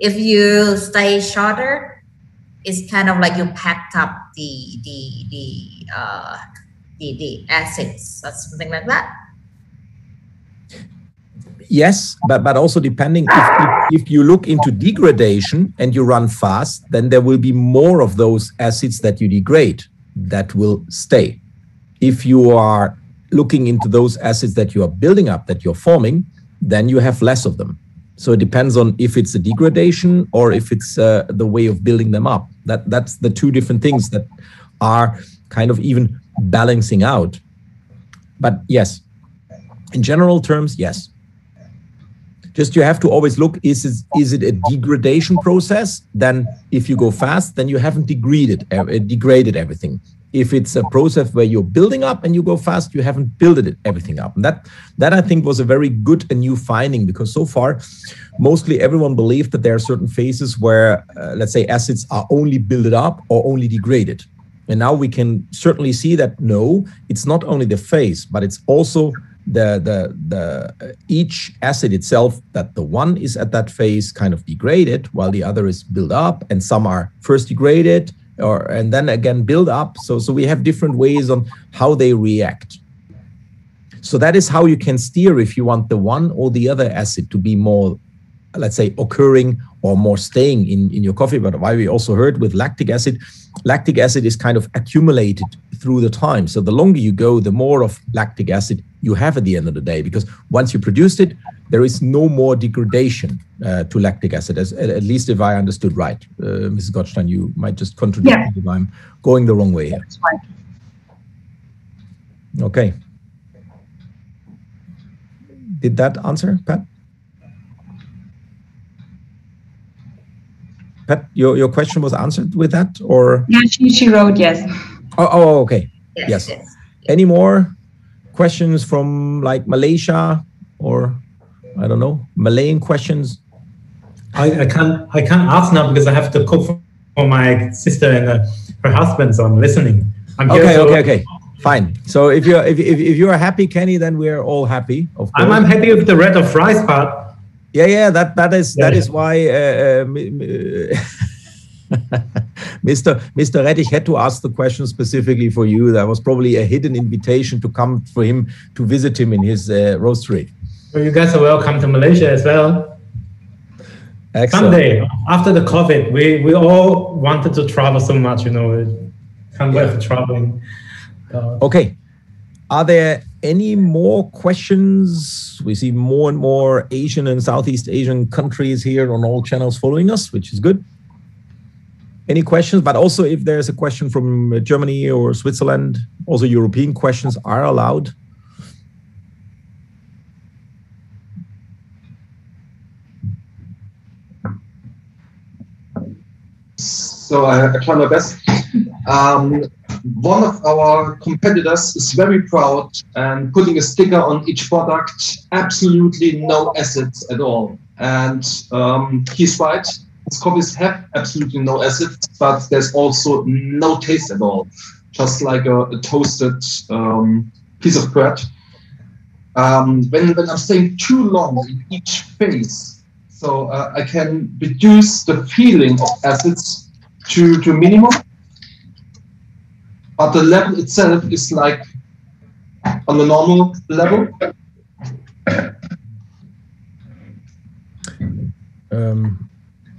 If you stay shorter, it's kind of like you packed up the acids or something like that. Yes, but also depending, if you look into degradation and you run fast, then there will be more of those acids that you degrade that will stay. If you are looking into those acids that you are building up, that you're forming, then you have less of them. So it depends on if it's a degradation or if it's the way of building them up. That's the two different things that are kind of even balancing out. But yes, in general terms, yes. Just you have to always look, is it a degradation process? Then if you go fast, then you haven't degraded everything. If it's a process where you're building up and you go fast, you haven't built everything up. And that I think was a very good and new finding, because so far, mostly everyone believed that there are certain phases where, let's say, acids are only built up or only degraded. And now we can certainly see that, no, it's not only the phase, but it's also each acid itself, that the one is at that phase kind of degraded while the other is built up, and some are first degraded and then again build up. So we have different ways on how they react. So that is how you can steer if you want the one or the other acid to be more, let's say, occurring or more staying in your coffee. But why we also heard with lactic acid is kind of accumulated through the time. So the longer you go, the more of lactic acid you have at the end of the day, because once you produced it, there is no more degradation to lactic acid, at least if I understood right. Mrs. Gottstein, you might just contradict me if I'm going the wrong way here. That's right. Okay. Did that answer, Pat? Pat, your question was answered with that, or? Yeah, she wrote yes. Oh, okay. Yes. Any more questions from like Malaysia or I don't know, Malayan questions? I can't ask now because I have to cook for my sister and her husband, so I'm listening. Okay. Fine. So if you're happy, Kenny, then we're all happy. Of course. I'm happy with the red of rice part. Yeah. That is why Mr. Rettich had to ask the question specifically for you. That was probably a hidden invitation to come for him to visit him in his roastery. So you guys are welcome to Malaysia as well. Excellent. Someday, after the COVID, we all wanted to travel so much, can't wait for traveling. Okay. Are there any more questions? We see more and more Asian and Southeast Asian countries here on all channels following us, which is good. Any questions? But also if there's a question from Germany or Switzerland, also European questions are allowed. So I try my best. One of our competitors is very proud and putting a sticker on each product, absolutely no acids at all. And he's right, his coffees have absolutely no acids, but there's also no taste at all, just like a toasted piece of bread. When I'm staying too long in each phase, so I can reduce the feeling of acids to minimum, but the level itself is like on the normal level.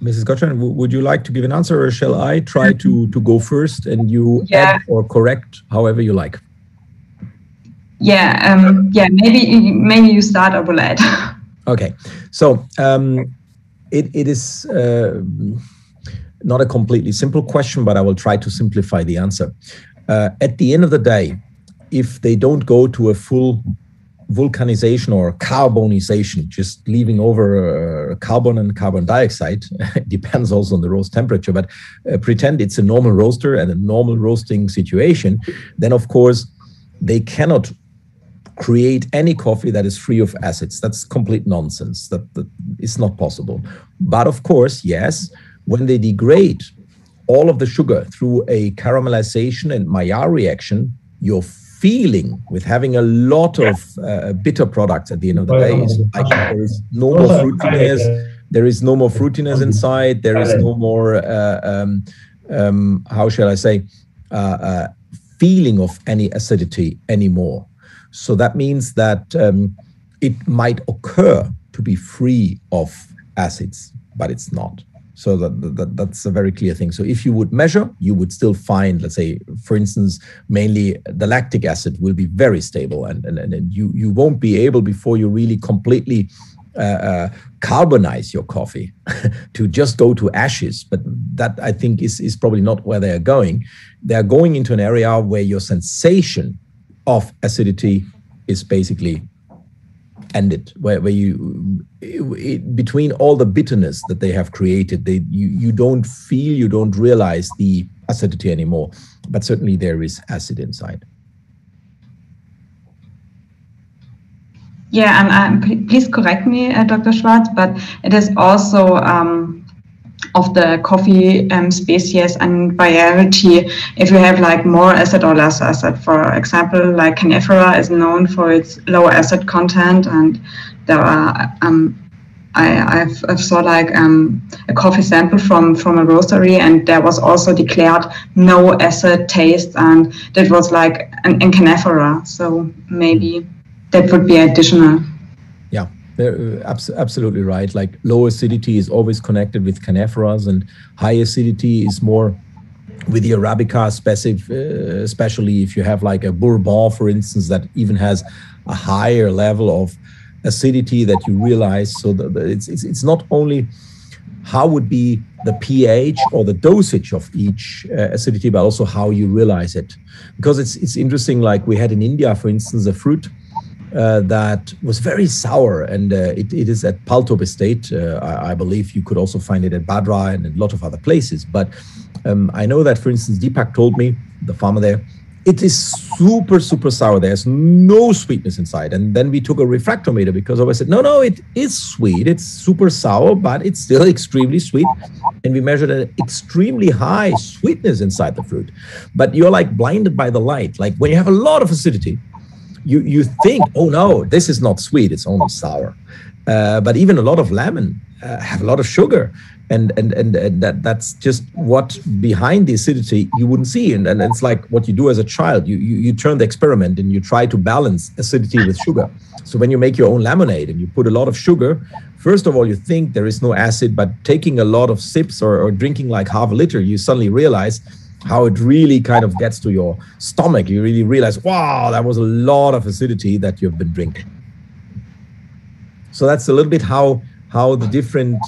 Mrs. Gottschalk, would you like to give an answer, or shall I try to go first and you add or correct however you like? Maybe you start, I will add. Okay, so it is not a completely simple question, but I will try to simplify the answer. At the end of the day, if they don't go to a full vulcanization or carbonization, just leaving over carbon and carbon dioxide, it depends also on the roast temperature, but pretend it's a normal roaster and a normal roasting situation, then of course they cannot create any coffee that is free of acids. That's complete nonsense. That is not possible. But of course, yes, when they degrade all of the sugar through a caramelization and Maillard reaction, your feeling with having a lot of bitter products at the end of the day is like there is no more fruitiness. There is no more fruitiness inside. There is no more, how shall I say, feeling of any acidity anymore. So that means that it might occur to be free of acids, but it's not. So that's a very clear thing. So if you would measure, you would still find, let's say, for instance, mainly the lactic acid will be very stable, and you won't be able, before you really completely carbonize your coffee, to just go to ashes. But that, I think, is probably not where they are going. They are going into an area where your sensation of acidity is basically ended, where you between all the bitterness that they have created, you don't feel, you don't realize the acidity anymore, but certainly there is acid inside. Yeah, and please correct me, Dr. Schwarz, but it is also of the coffee species and variety, if you have like more acid or less acid. For example, like Canifera is known for its low acid content, and there are I've saw like a coffee sample from a roastery, and there was also declared no acid taste, and that was like in Canifera. So maybe that would be additional. Yeah. Absolutely right. Like low acidity is always connected with Caniferas, and high acidity is more with the Arabica, especially if you have like a Bourbon, for instance, that even has a higher level of acidity that you realize. So it's not only how would be the pH or the dosage of each acidity, but also how you realize it. Because it's interesting, like we had in India, for instance, a fruit that was very sour, and it is at Paltop Estate. I believe you could also find it at Badra and a lot of other places. But I know that, for instance, Deepak told me, the farmer there, it is super, super sour. There's no sweetness inside. And then we took a refractometer because I said, no, it is sweet. It's super sour, but it's still extremely sweet. And we measured an extremely high sweetness inside the fruit. But you're like blinded by the light. Like when you have a lot of acidity, you think, oh no, this is not sweet. It's only sour. But even a lot of lemon have a lot of sugar. And that's just what behind the acidity you wouldn't see. And it's like what you do as a child. You turn the experiment and you try to balance acidity with sugar. So when you make your own lemonade and you put a lot of sugar, first of all, you think there is no acid, but taking a lot of sips or drinking like half a liter, you suddenly realize how it really kind of gets to your stomach. You really realize, wow, that was a lot of acidity that you've been drinking. So that's a little bit how the different,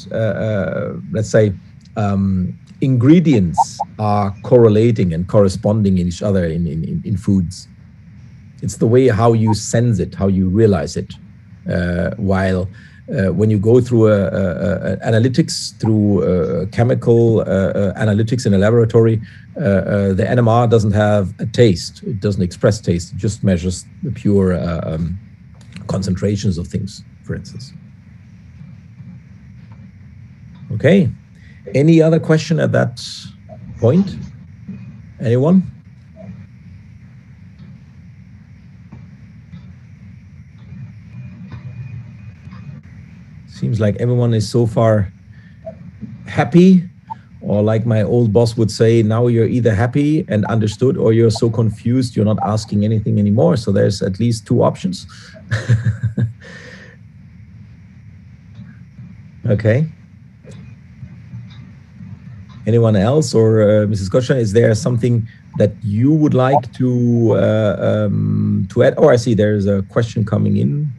let's say, ingredients are correlating and corresponding in each other in foods. It's the way how you sense it, how you realize it. While when you go through analytics, through chemical analytics in a laboratory, the NMR doesn't have a taste. It doesn't express taste. It just measures the pure concentrations of things, for instance. Okay. Any other question at that point? Anyone? Seems like everyone is so far happy, or like my old boss would say, now you're either happy and understood, or you're so confused you're not asking anything anymore. So there's at least two options. Okay. Anyone else, or Mrs. Gottschalk, is there something that you would like to add? Oh, I see there's a question coming in.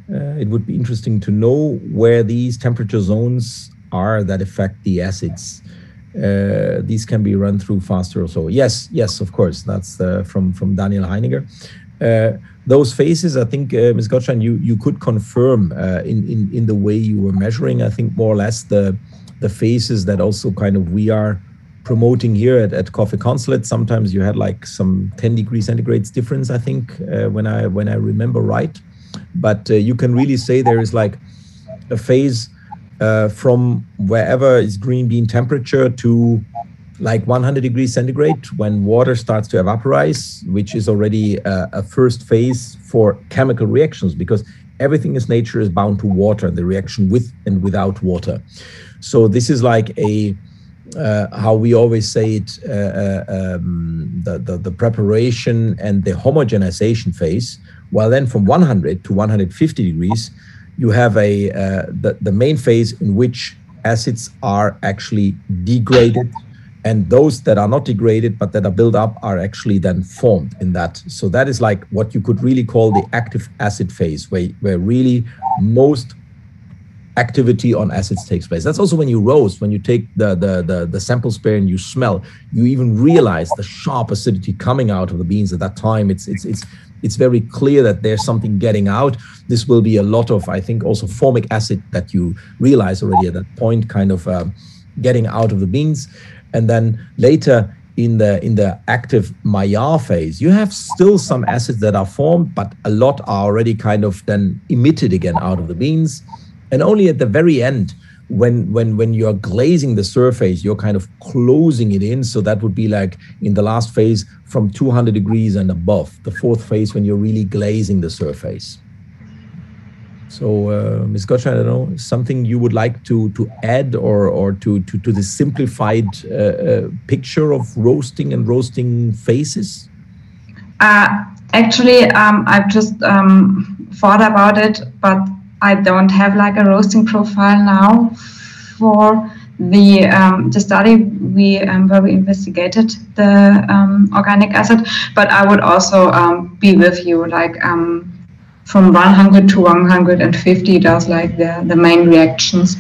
It would be interesting to know where these temperature zones are that affect the acids. These can be run through faster or so. Yes, of course. That's from Daniel Heiniger. Those phases, I think, Ms. Gottschalk, you could confirm in the way you were measuring, I think, more or less the phases that also kind of we are promoting here at Coffee Consulate. Sometimes you had like some 10 degrees centigrade difference, I think, when I remember right. But you can really say there is like a phase from wherever is green bean temperature to like 100 degrees centigrade when water starts to evaporize, which is already a first phase for chemical reactions, because everything in nature is bound to water, the reaction with and without water. So this is like a how we always say it, the preparation and the homogenization phase. While then from 100 to 150 degrees, you have the main phase in which acids are actually degraded, and those that are not degraded but that are built up are actually then formed in that. So that is like what you could really call the active acid phase, where really most activity on acids takes place. That's also when you roast, when you take the sample spare and you smell, you even realize the sharp acidity coming out of the beans at that time. It's very clear that there's something getting out. This will be a lot of, I think, also formic acid that you realize already at that point, kind of getting out of the beans. And then later in the active Maillard phase, you have still some acids that are formed, but a lot are already kind of then emitted again out of the beans. And only at the very end, when you're glazing the surface, you're kind of closing it in. So that would be like in the last phase from 200 degrees and above, the fourth phase when you're really glazing the surface. So Ms. Gottschalk, I don't know, something you would like to add or to the simplified picture of roasting and roasting phases? Actually, I've just thought about it, but I don't have like a roasting profile now for the study where we investigated the organic acid. But I would also be with you, like from 100 to 150. Those like the main reactions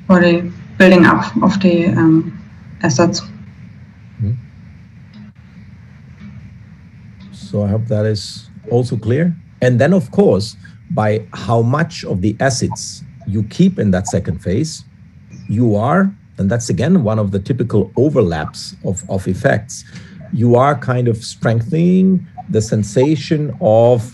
for the building up of the acids. So I hope that is also clear. And then, of course, by how much of the acids you keep in that second phase, you are, and that's again one of the typical overlaps of effects, you are kind of strengthening the sensation of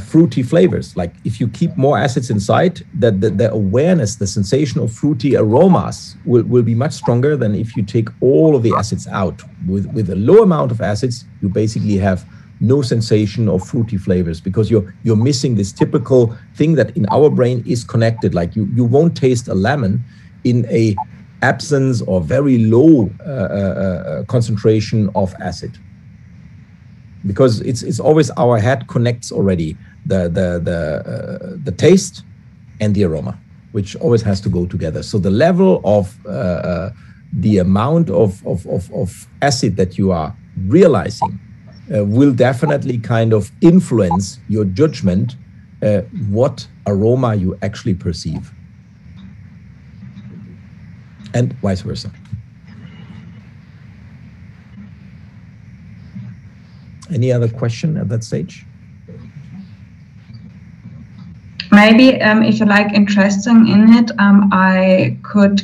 fruity flavors. Like if you keep more acids inside, the awareness, the sensation of fruity aromas will be much stronger than if you take all of the acids out. With a low amount of acids, you basically have no sensation of fruity flavors, because you're missing this typical thing that in our brain is connected. Like you won't taste a lemon in a absence or very low concentration of acid, because it's always our head connects already the taste and the aroma, which always has to go together. So the level of the amount of acid that you are realizing will definitely kind of influence your judgment what aroma you actually perceive, and vice versa. Any other question at that stage? Maybe if you like interesting in it, I could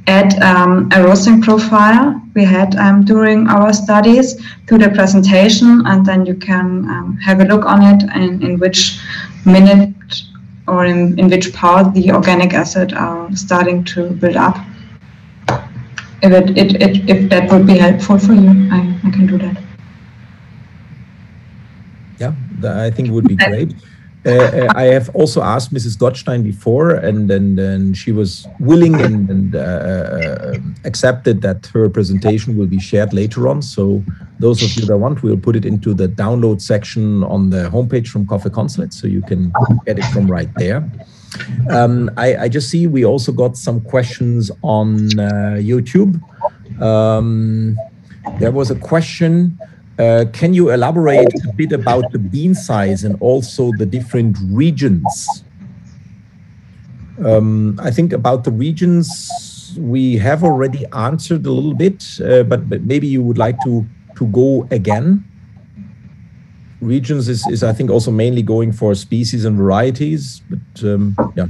add a roasting profile we had during our studies to the presentation, and then you can have a look on it and in which minute or in which part the organic acid are starting to build up. If that would be helpful for you, I can do that. Yeah, I think it would be great. I have also asked Mrs. Gottstein before, and then she was willing and accepted that her presentation will be shared later on. So those of you that want, we'll put it into the download section on the homepage from Coffee Consulate, so you can get it from right there. I just see we also got some questions on YouTube. There was a question. Can you elaborate a bit about the bean size and also the different regions? I think about the regions we have already answered a little bit, but maybe you would like to go again. Regions is I think also mainly going for species and varieties, but yeah.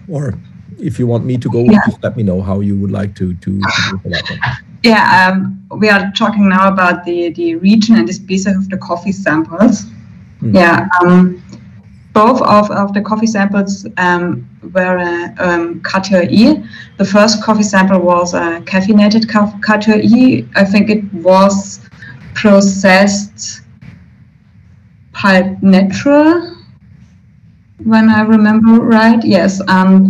Or if you want me to go, just let me know how you would like to go for that one. Yeah, we are talking now about the region and the species of the coffee samples. Yeah, both of the coffee samples were KTI. The first coffee sample was a caffeinated KTI. I think it was processed pulp natural, when I remember right. Yes, I'm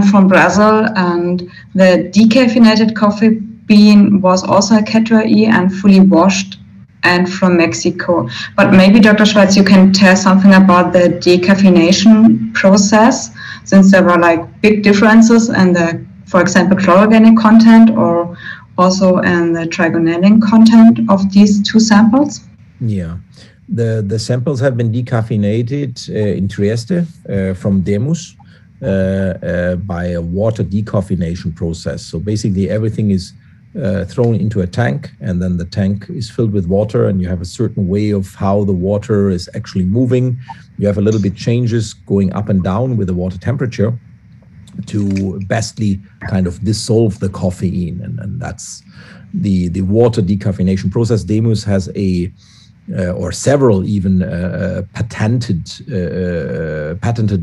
from Brazil, and the decaffeinated coffee bean was also a KTI and fully washed and from Mexico. But maybe Dr. Schwarz, you can tell something about the decaffeination process, since there were like big differences in the, for example, chlorogenic content or also in the trigonelline content of these two samples. Yeah, the samples have been decaffeinated in Trieste from Demus by a water decaffeination process. So basically everything is thrown into a tank, and then the tank is filled with water, and you have a certain way of how the water is actually moving. You have a little bit changes going up and down with the water temperature to bestly kind of dissolve the coffee and that's the water decaffeination process. Demus has a or several even patented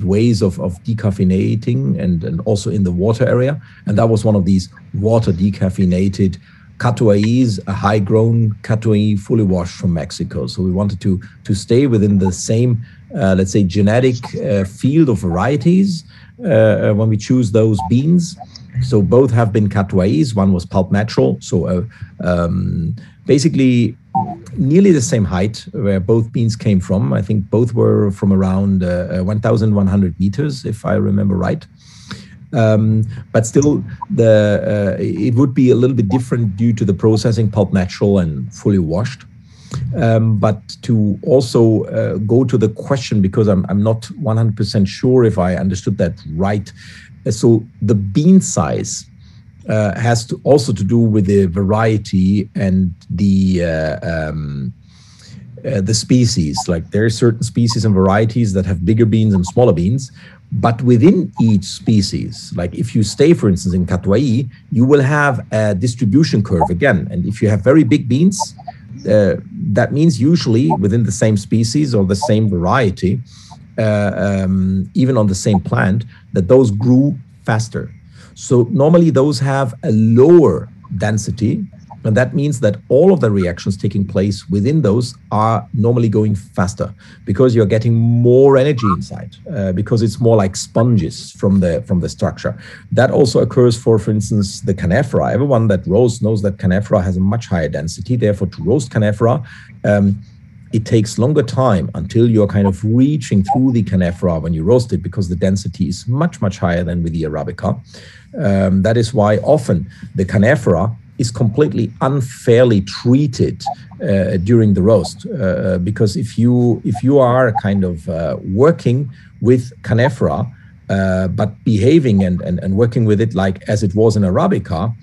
ways of decaffeinating and also in the water area, and that was one of these water decaffeinated KTIs, a high-grown KTI fully washed from Mexico. So we wanted to stay within the same let's say genetic field of varieties when we choose those beans. So both have been KTIs. One was pulp natural, so basically nearly the same height where both beans came from. I think both were from around 1,100 meters, if I remember right. But still, it would be a little bit different due to the processing, pulp natural and fully washed. But to also go to the question, because I'm not 100% sure if I understood that right. So the bean size has to also to do with the variety and the species. Like there are certain species and varieties that have bigger beans and smaller beans, But within each species, like if you stay, for instance, in Catuai, you will have a distribution curve again. And if you have very big beans, that means usually within the same species or the same variety, even on the same plant, that those grew faster. So normally those have a lower density, and that means that all of the reactions taking place within those are normally going faster because you're getting more energy inside, because it's more like sponges from the structure. That also occurs for instance, the Canephora. Everyone that roasts knows that Canephora has a much higher density. Therefore, to roast Canephora, it takes longer time until you're kind of reaching through the Canephora when you roast it, because the density is much, much higher than with the Arabica. That is why often the Canephora is completely unfairly treated during the roast, because if you are kind of working with Canephora, but behaving and working with it like as it was in Arabica,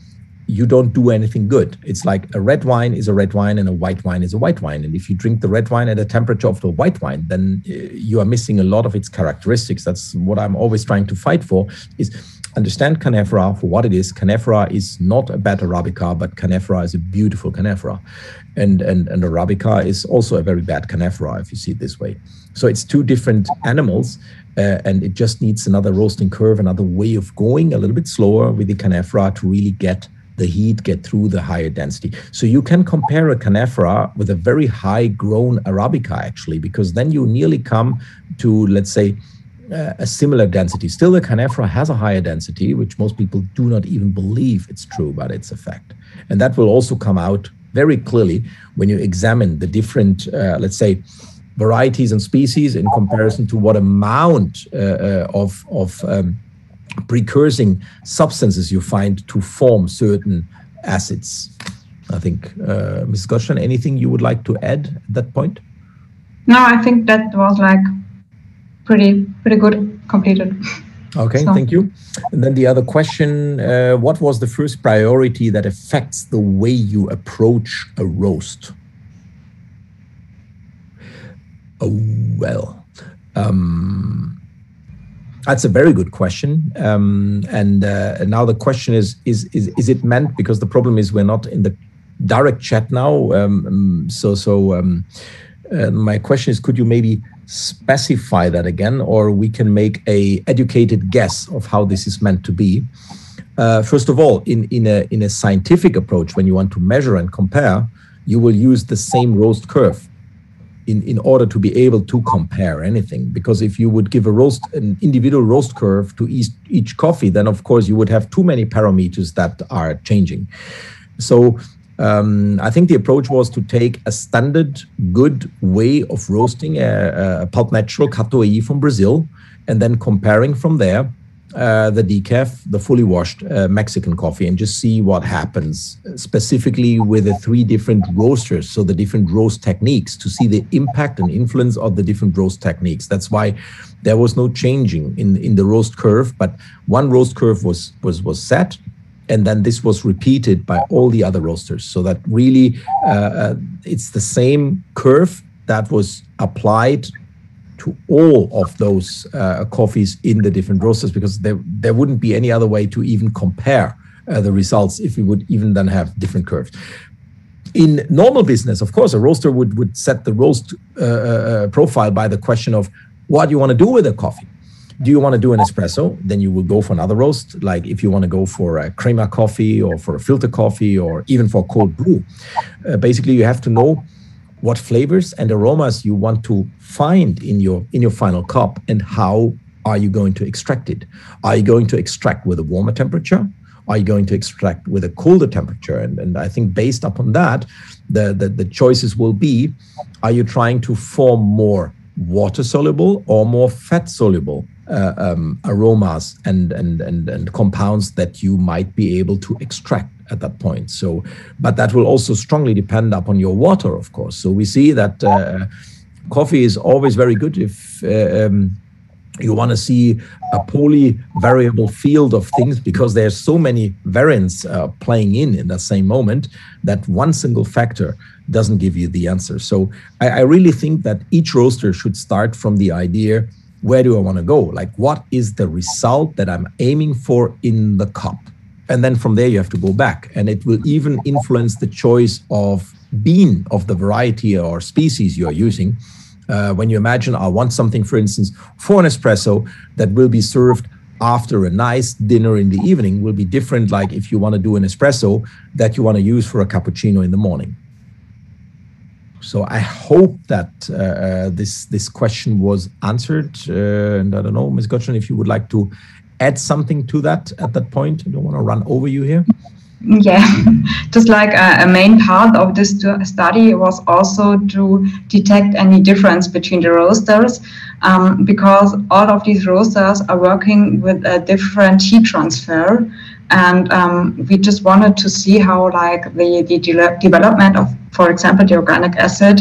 you don't do anything good. It's like a red wine is a red wine and a white wine is a white wine. And if you drink the red wine at a temperature of the white wine, then you are missing a lot of its characteristics. That's what I'm always trying to fight for, is understand Canephora for what it is. Canephora is not a bad Arabica, but Canephora is a beautiful Canephora. And Arabica is also a very bad Canephora, if you see it this way. So it's two different animals, and it just needs another roasting curve, another way of going a little bit slower with the Canephora to really get the heat, get through the higher density. So you can compare a Canephora with a very high grown Arabica, actually, because then you nearly come to, let's say, a similar density. Still, the Canephora has a higher density, which most people do not even believe it's true, but it's a fact. And that will also come out very clearly when you examine the different, let's say, varieties and species in comparison to what amount of precursing substances you find to form certain acids. I think, Ms. Gottstein, anything you would like to add at that point? No, I think that was like pretty good completed. Okay, so. Thank you. And then the other question, what was the first priority that affects the way you approach a roast? Oh, well, that's a very good question. And now the question is it meant, because the problem is we're not in the direct chat now. My question is, could you maybe specify that again, or we can make a educated guess of how this is meant to be? First of all, in a scientific approach, when you want to measure and compare, you will use the same roast curve in order to be able to compare anything. Because if you would give an individual roast curve to each coffee, then of course you would have too many parameters that are changing. So I think the approach was to take a standard good way of roasting a pulp natural Catuai from Brazil, and then comparing from there the decaf, the fully washed Mexican coffee, and just see what happens, specifically with the 3 different roasters, so the different roast techniques, to see the impact and influence of the different roast techniques. That's why there was no changing in the roast curve, but one roast curve was set, and then this was repeated by all the other roasters, so that really it's the same curve that was applied to all of those coffees in the different roasters, because there wouldn't be any other way to even compare the results if we would even then have different curves. In normal business, of course, a roaster would set the roast profile by the question of what do you want to do with the coffee. Do you want to do an espresso? Then you will go for another roast. Like if you want to go for a crema coffee or for a filter coffee or even for cold brew. Basically, you have to know what flavors and aromas you want to find in your final cup, and how are you going to extract it? Are you going to extract with a warmer temperature? Are you going to extract with a colder temperature? And I think based upon that, the choices will be, are you trying to form more water-soluble or more fat-soluble aromas and compounds that you might be able to extract at that point? So, but that will also strongly depend upon your water, of course. So we see that coffee is always very good if you want to see a polyvariable field of things, because there's so many variants playing in that same moment, that one single factor doesn't give you the answer. So I really think that each roaster should start from the idea, where do I want to go? Like, what is the result that I'm aiming for in the cup? And then from there, you have to go back. And it will even influence the choice of bean, of the variety or species you are using. When you imagine, I want something, for instance, for an espresso that will be served after a nice dinner in the evening, will be different, like if you want to do an espresso that you want to use for a cappuccino in the morning. So I hope that this question was answered. And I don't know, Ms. Gottschalk, if you would like to add something to that at that point. I don't want to run over you here. Yeah, just like a main part of this study was also to detect any difference between the roasters, because all of these roasters are working with a different heat transfer. And we just wanted to see how like the development of, for example, the organic acid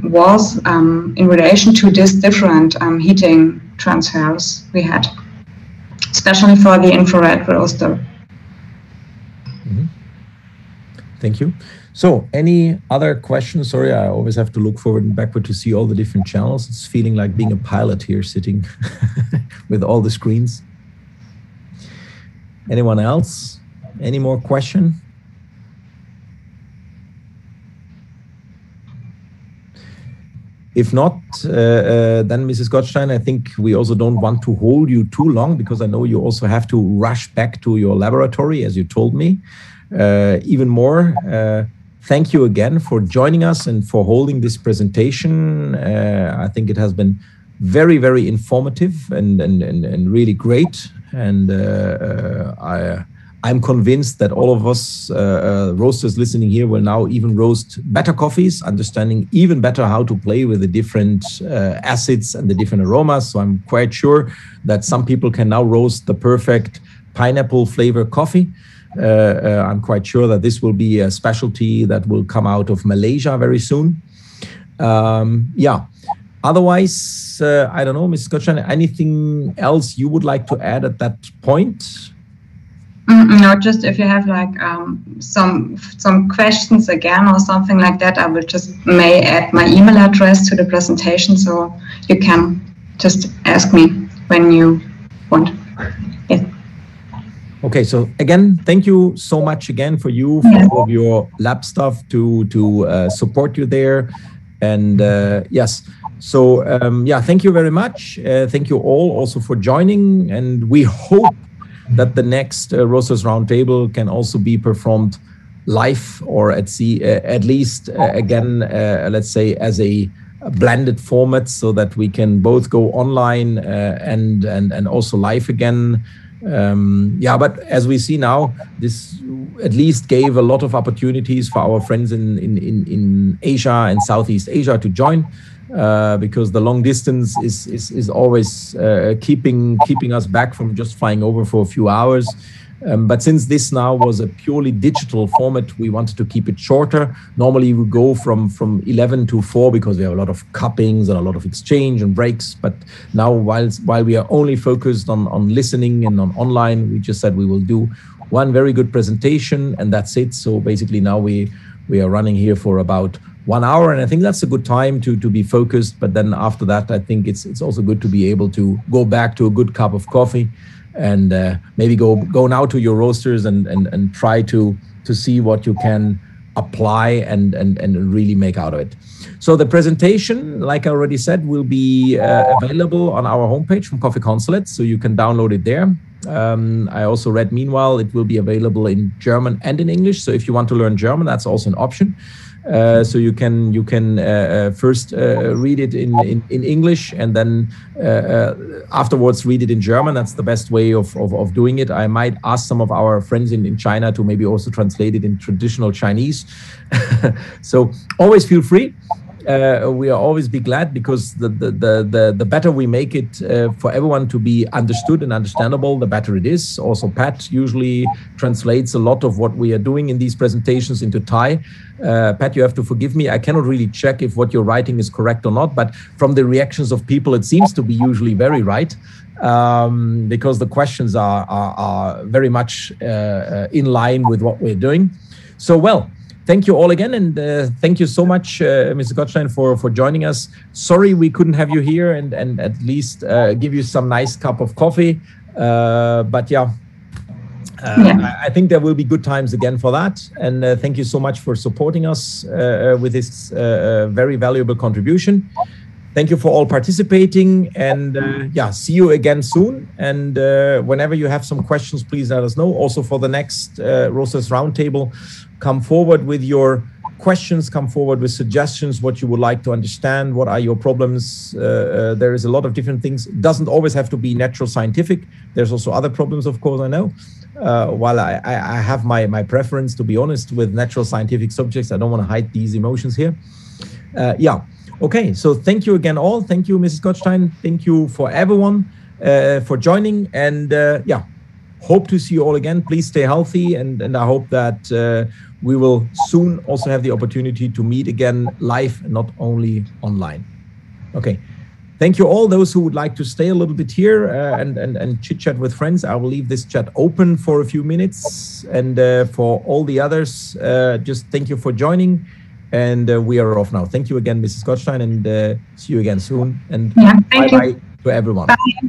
was in relation to these different heating transfers we had, especially for the infrared roaster. Mm-hmm. Thank you. So any other questions? Sorry, I always have to look forward and backward to see all the different channels. It's feeling like being a pilot here, sitting with all the screens. Anyone else? Any more question? If not, then Mrs. Gottstein, I think we also don't want to hold you too long, because I know you also have to rush back to your laboratory, as you told me. Even more, thank you again for joining us and for holding this presentation. I think it has been very, very informative and really great. And I'm convinced that all of us roasters listening here will now even roast better coffees, understanding even better how to play with the different acids and the different aromas. So I'm quite sure that some people can now roast the perfect pineapple flavor coffee. I'm quite sure that this will be a specialty that will come out of Malaysia very soon. Yeah. Otherwise, I don't know, Ms. Gottschalk, anything else you would like to add at that point? No, just if you have like some questions again or something like that, I will just may add my email address to the presentation, so you can just ask me when you want. Yeah. Okay, so again, thank you so much again for you, for all of your lab stuff to support you there. And yes, so yeah, thank you very much. Thank you all also for joining, and we hope that the next Roasters Roundtable can also be performed live, or at least again, let's say as a blended format, so that we can both go online and also live again. Yeah, but as we see now, this at least gave a lot of opportunities for our friends in Asia and Southeast Asia to join, because the long distance is always keeping us back from just flying over for a few hours. But since this now was a purely digital format, we wanted to keep it shorter. Normally we go from 11 to 4 because we have a lot of cuppings and a lot of exchange and breaks. But now while we are only focused on listening and on online, we just said we will do one very good presentation and that's it. So basically now we are running here for about 1 hour, and I think that's a good time to be focused. But then after that, I think it's also good to be able to go back to a good cup of coffee. And maybe go now to your roasters and try to see what you can apply and really make out of it. So the presentation, like I already said, will be available on our homepage from Coffee Consulate, so you can download it there. I also read, meanwhile, it will be available in German and in English. So if you want to learn German, that's also an option. So you can first read it in English, and then afterwards read it in German. That's the best way of doing it. I might ask some of our friends in China to maybe also translate it in traditional Chinese. So always feel free. We are always be glad, because the better we make it for everyone to be understood and understandable, the better it is. Also, Pat usually translates a lot of what we are doing in these presentations into Thai. Pat, you have to forgive me. I cannot really check if what you're writing is correct or not, but from the reactions of people, it seems to be usually very right, because the questions are very much in line with what we're doing. So, well, thank you all again, and thank you so much, Mr. Gottstein, for joining us. Sorry we couldn't have you here and at least give you some nice cup of coffee, but yeah. I think there will be good times again for that. And thank you so much for supporting us with this very valuable contribution. Thank you for all participating, and yeah, see you again soon. And whenever you have some questions, please let us know. Also for the next Röster's Roundtable, come forward with your questions, come forward with suggestions, what you would like to understand, what are your problems. There is a lot of different things. It doesn't always have to be natural scientific. There's also other problems, of course, I know. While I have my preference, to be honest, with natural scientific subjects, I don't want to hide these emotions here. Yeah. Okay, so thank you again all. Thank you, Mrs. Gottstein. Thank you for everyone for joining. And yeah, hope to see you all again. Please stay healthy. And I hope that we will soon also have the opportunity to meet again live, not only online. Okay, thank you all. Those who would like to stay a little bit here and chit chat with friends, I will leave this chat open for a few minutes. And for all the others, just thank you for joining. And we are off now. Thank you again, Mrs. Gottstein, and see you again soon. And yeah, bye-bye to everyone. Bye.